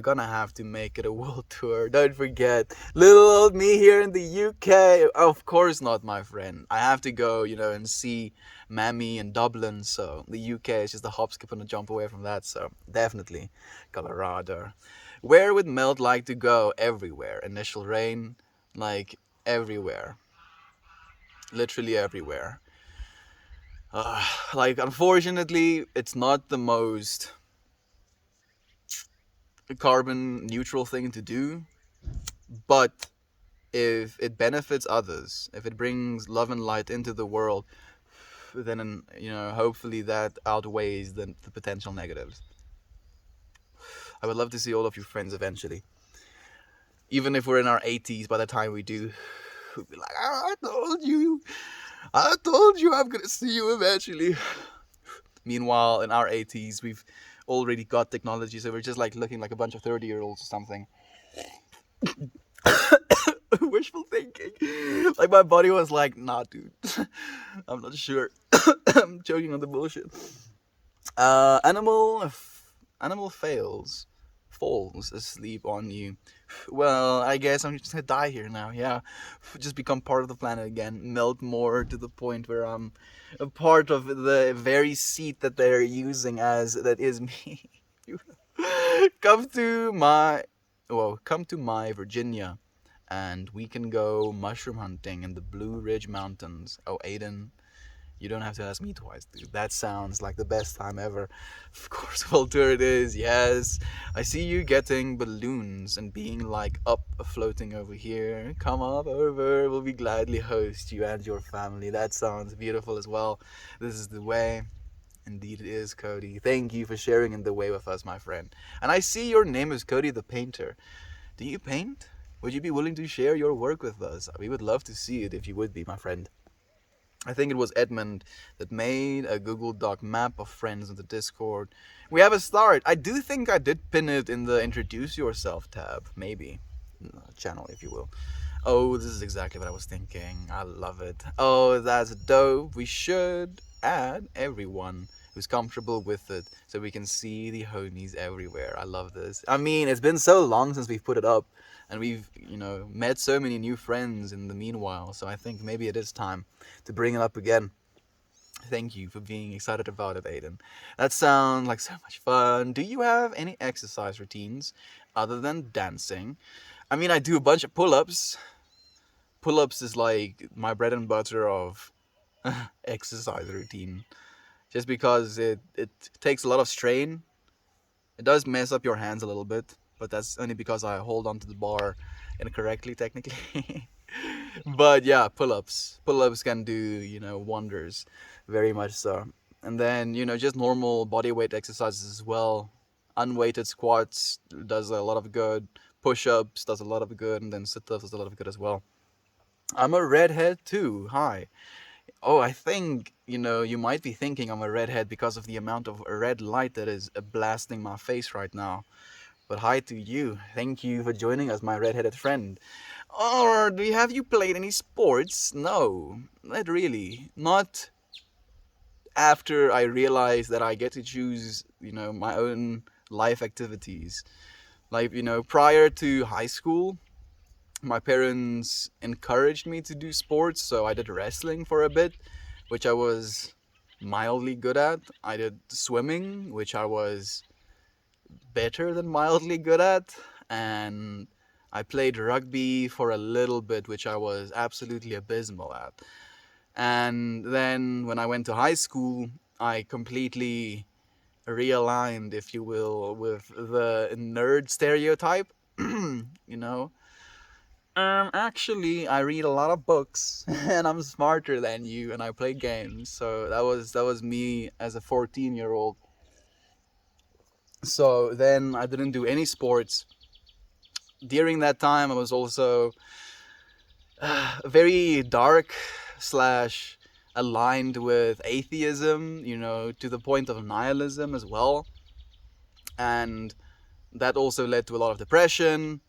Gonna have to make it a world tour. Don't forget, little old me here in the UK. Of course not, my friend. I have to go, and see Mammy in Dublin. So the UK is just a hop, skip, and a jump away from that. So definitely Colorado. Where would Melt like to go? Everywhere. Initial rain, like everywhere. Literally everywhere. Like unfortunately, it's not the most carbon neutral thing to do, but if it benefits others, if it brings love and light into the world, then hopefully that outweighs the potential negatives. I would love to see all of your friends eventually, even if we're in our 80s. By the time we do, we'll be like, I told you I'm gonna see you eventually. Meanwhile, in our 80s, we've already got technology, so we're just like looking like a bunch of 30-year-olds or something. Wishful thinking. Like my body was like, nah, dude. I'm not sure. I'm choking on the bullshit. Animal falls asleep on you. Well, I guess I'm just gonna die here now. Yeah, just become part of the planet again. Melt more to the point where I'm a part of the very seat that they're using as that is me. Come to my Virginia, and we can go mushroom hunting in the Blue Ridge Mountains. Oh, Aiden, you don't have to ask me twice, dude. That sounds like the best time ever. Of course, Walter, it is. Yes, I see you getting balloons and being like up floating over here. Come up over. We'll be gladly host you and your family. That sounds beautiful as well. This is the way. Indeed it is, Cody. Thank you for sharing in the way with us, my friend. And I see your name is Cody the Painter. Do you paint? Would you be willing to share your work with us? We would love to see it if you would be, my friend. I think it was Edmund that made a Google Doc map of friends in the Discord. We have a start. I do think I did pin it in the Introduce Yourself tab. Maybe. Channel, if you will. Oh, this is exactly what I was thinking. I love it. Oh, that's dope. We should add everyone who's comfortable with it so we can see the homies everywhere. I love this. I mean, it's been so long since we've put it up, and we've, met so many new friends in the meanwhile, so I think maybe it is time to bring it up again. Thank you for being excited about it, Aiden. That sounds like so much fun. Do you have any exercise routines? other than dancing. I mean, I do a bunch of pull-ups. Pull-ups is like my bread and butter of exercise routine. Just because it takes a lot of strain. It does mess up your hands a little bit, but that's only because I hold onto the bar incorrectly, technically. But yeah, pull-ups. Pull-ups can do, wonders. Very much so. And then, just normal body weight exercises as well. Unweighted squats does a lot of good. Push-ups does a lot of good. And then sit-ups does a lot of good as well. I'm a redhead too. Hi. Oh, I think, you might be thinking I'm a redhead because of the amount of red light that is blasting my face right now. But hi to you. Thank you for joining us, my redheaded friend. Or have you played any sports? No, not really. Not after I realized that I get to choose, my own life activities. Like, prior to high school, my parents encouraged me to do sports, so I did wrestling for a bit, which I was mildly good at. I did swimming, which I was better than mildly good at, and I played rugby for a little bit, which I was absolutely abysmal at. And then when I went to high school, I completely realigned, if you will, with the nerd stereotype. you know, actually, I read a lot of books, and I'm smarter than you, and I play games. So that was me as a 14-year-old. So then I didn't do any sports. During that time, I was also very dark slash aligned with atheism, to the point of nihilism as well. And that also led to a lot of depression.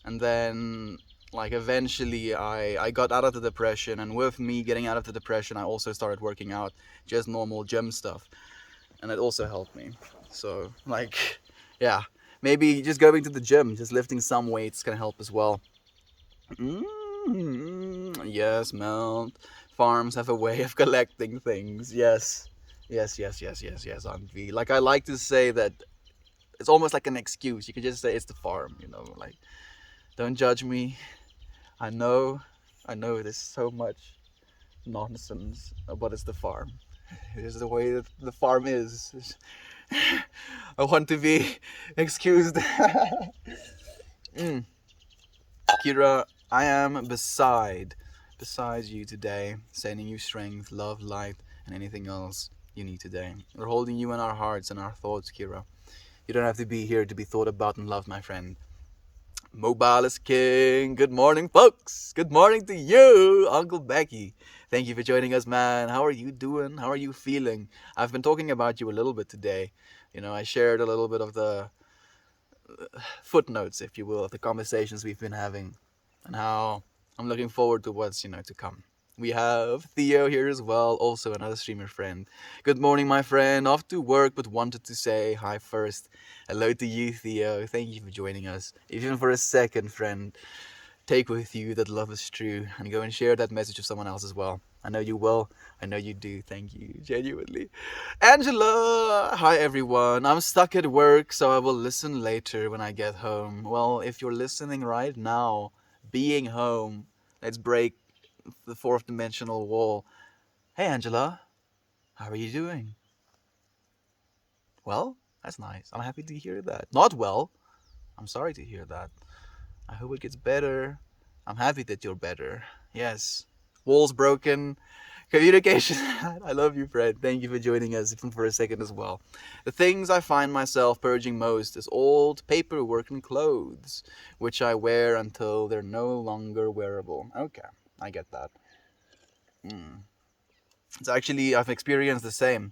And then, like, eventually I got out of the depression. And with me getting out of the depression, I also started working out, just normal gym stuff. And it also helped me. So, like, yeah, maybe just going to the gym, just lifting some weights can help as well. Yes, Mount. Farms have a way of collecting things. Yes. Yes, yes, yes, yes, yes, Aunt V. Like, I like to say that it's almost like an excuse. You can just say it's the farm, like, don't judge me. I know, I know there's so much nonsense, but it's the farm. It is the way that the farm is. I want to be excused. Kira, I am besides you today, sending you strength, love, light, and anything else you need today. We're holding you in our hearts and our thoughts, Kira. You don't have to be here to be thought about and loved, my friend. Mobile is king. Good morning, folks. Good morning to you, Uncle Becky. Thank you for joining us, man. How are you doing? How are you feeling? I've been talking about you a little bit today. I shared a little bit of the footnotes, if you will, of the conversations we've been having and how I'm looking forward to what's, to come. We have Theo here as well, also another streamer friend. Good morning, my friend. Off to work, but wanted to say hi first. Hello to you, Theo. Thank you for joining us. Even for a second, friend. Take with you that love is true and go and share that message with someone else as well. I know you will. I know you do. Thank you, genuinely. Angela! Hi, everyone. I'm stuck at work, so I will listen later when I get home. Well, if you're listening right now, being home, let's break the fourth dimensional wall. Hey, Angela. How are you doing? Well, that's nice. I'm happy to hear that. Not well. I'm sorry to hear that. I hope it gets better. I'm happy that you're better. Yes. Walls broken. Communication. I love you, Fred. Thank you for joining us even for a second as well. The things I find myself purging most is old paperwork and clothes, which I wear until they're no longer wearable. Okay, I get that. It's actually, I've experienced the same.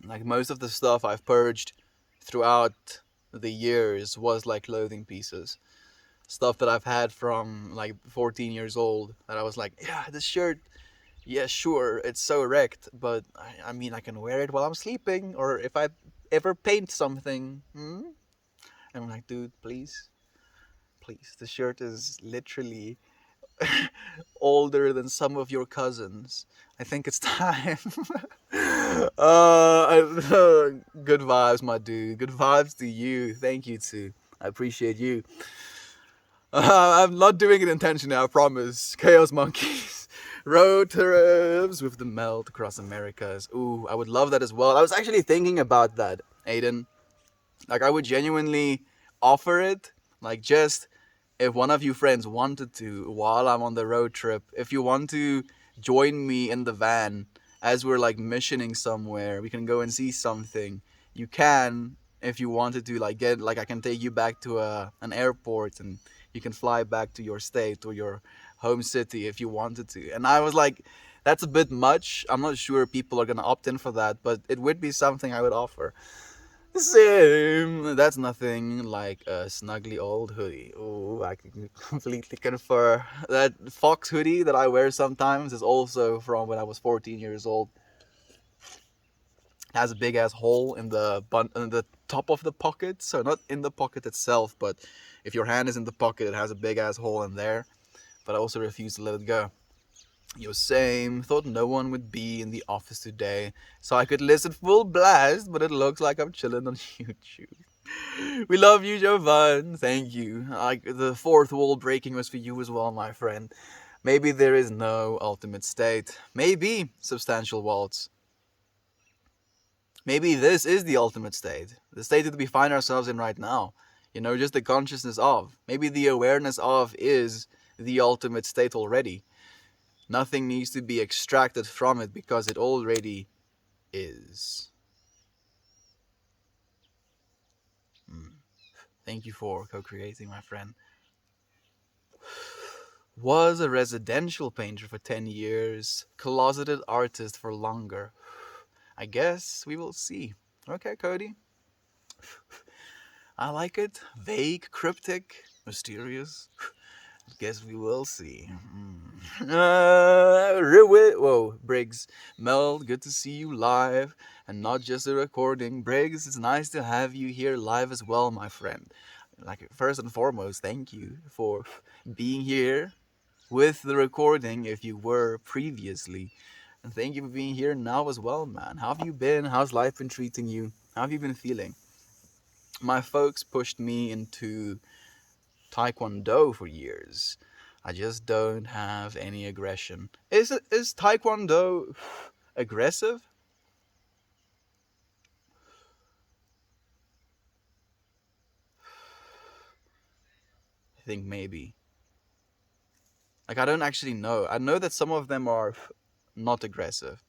Like, most of the stuff I've purged throughout the years was like clothing pieces. Stuff that I've had from like 14 years old that I was like, yeah, this shirt, yeah, sure, it's so wrecked, but I mean, I can wear it while I'm sleeping, or if I ever paint something. And I'm like, dude, please, the shirt is literally older than some of your cousins. I think it's time. Good vibes, my dude. Good vibes to you. Thank you too. I appreciate you. I'm not doing it intentionally, I promise. Chaos Monkeys. Road trips with the melt across Americas. Ooh, I would love that as well. I was actually thinking about that, Aiden. Like, I would genuinely offer it. Like, just if one of you friends wanted to, while I'm on the road trip, if you want to join me in the van as we're like missioning somewhere, we can go and see something. You can, if you wanted to, like get like I can take you back to an airport and you can fly back to your state or your home city if you wanted to. And I was like, that's a bit much. I'm not sure people are gonna opt in for that, but it would be something I would offer. Same. That's nothing like a snuggly old hoodie. Oh, I can completely confer. That Fox hoodie that I wear sometimes is also from when I was 14 years old. It has a big ass hole in the top of the pocket, so not in the pocket itself, but if your hand is in the pocket, it has a big ass hole in there. But I also refuse to let it go. Yo, same. Thought no one would be in the office today, so I could listen full blast, but it looks like I'm chilling on YouTube. We love you, Jovan. Thank you. Like, the fourth wall breaking was for you as well, my friend. Maybe there is no ultimate state. Maybe substantial waltz. Maybe this is the ultimate state. The state that we find ourselves in right now. You know, just the consciousness of. Maybe the awareness of is the ultimate state already. Nothing needs to be extracted from it because it already is. Thank you for co-creating, my friend. Was a residential painter for 10 years, closeted artist for longer. I guess we will see. Okay, Cody. I like it. Vague, cryptic, mysterious. Guess we will see. Whoa, Briggs. Mel, good to see you live and not just a recording. Briggs, it's nice to have you here live as well, my friend. Like, first and foremost, thank you for being here with the recording if you were previously. And thank you for being here now as well, man. How have you been? How's life been treating you? How have you been feeling? My folks pushed me into Taekwondo for years. I just don't have any aggression. Is Taekwondo aggressive? I think maybe. Like, I don't actually know. I know that some of them are not aggressive.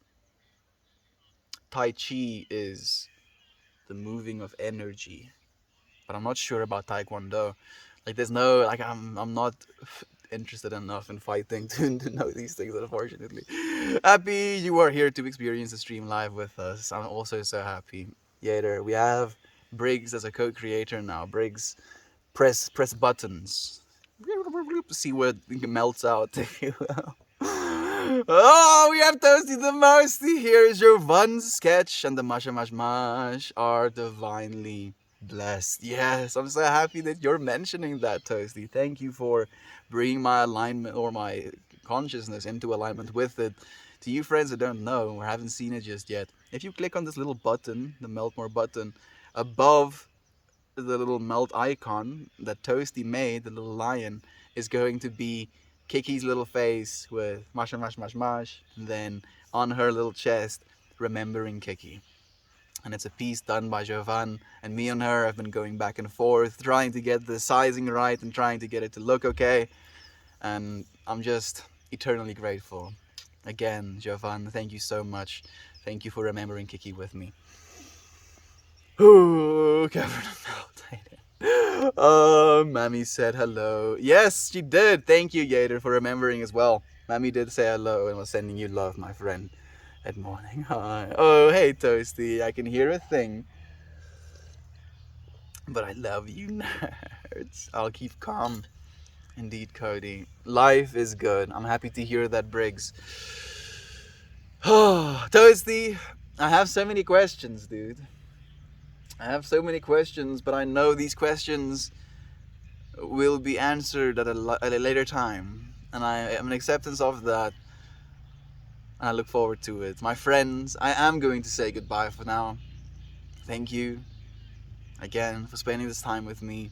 Tai Chi is the moving of energy, but I'm not sure about Taekwondo. Like, there's no, like, I'm not interested enough in fighting to know these things, unfortunately. Happy you are here to experience the stream live with us. I'm also so happy. Yater, we have Briggs as a co-creator now. Briggs, press buttons. See what melts out, if you will. Oh, we have Toasty the Mousty. Here is your one sketch, and the Masha Mash Mash are divinely blessed. Yes, I'm so happy that you're mentioning that, Toasty. Thank you for bringing my alignment or my consciousness into alignment with it. To you friends that don't know or haven't seen it just yet, if you click on this little button, the Melt More button, above the little melt icon that Toasty made, the little lion, is going to be Kiki's little face with mash, mash, mash, mash, and then on her little chest, remembering Kiki. And it's a piece done by Jovan, and me and her have been going back and forth, trying to get the sizing right and trying to get it to look okay. And I'm just eternally grateful. Again, Jovan, thank you so much. Thank you for remembering Kiki with me. Ooh, covered in melt. Mammy said hello. Yes, she did. Thank you, Yater, for remembering as well. Mammy did say hello and was sending you love, my friend. Good morning. Hi. Oh, hey, Toasty. I can hear a thing. But I love you, nerds. I'll keep calm. Indeed, Cody. Life is good. I'm happy to hear that, Briggs. Oh, Toasty, I have so many questions, dude. I have so many questions, but I know these questions will be answered at a later time. And I am an acceptance of that. And I look forward to it. My friends, I am going to say goodbye for now. Thank you again for spending this time with me.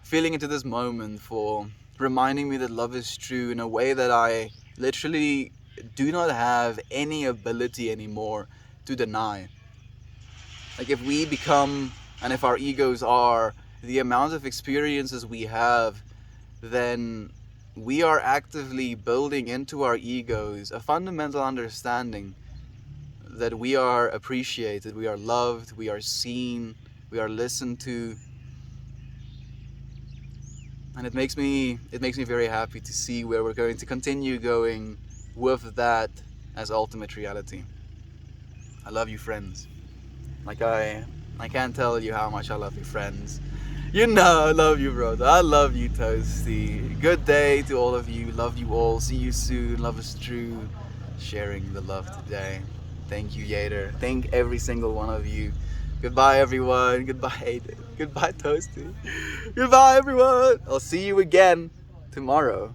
feeling into this moment, for reminding me that love is true in a way that I literally do not have any ability anymore to deny. Like, if we become, and if our egos are the amount of experiences we have, then we are actively building into our egos a fundamental understanding that we are appreciated, we are loved, we are seen, we are listened to. And it makes me very happy to see where we're going to continue going with that as ultimate reality. I love you, friends. Like, I can't tell you how much I love you, friends. You know I love you, brother. I love you, Toasty. Good day to all of you. Love you all. See you soon. Love is true. Sharing the love today. Thank you, Yader. Thank every single one of you. Goodbye, everyone. Goodbye, Aiden. Goodbye, Toasty. Goodbye, everyone. I'll see you again tomorrow.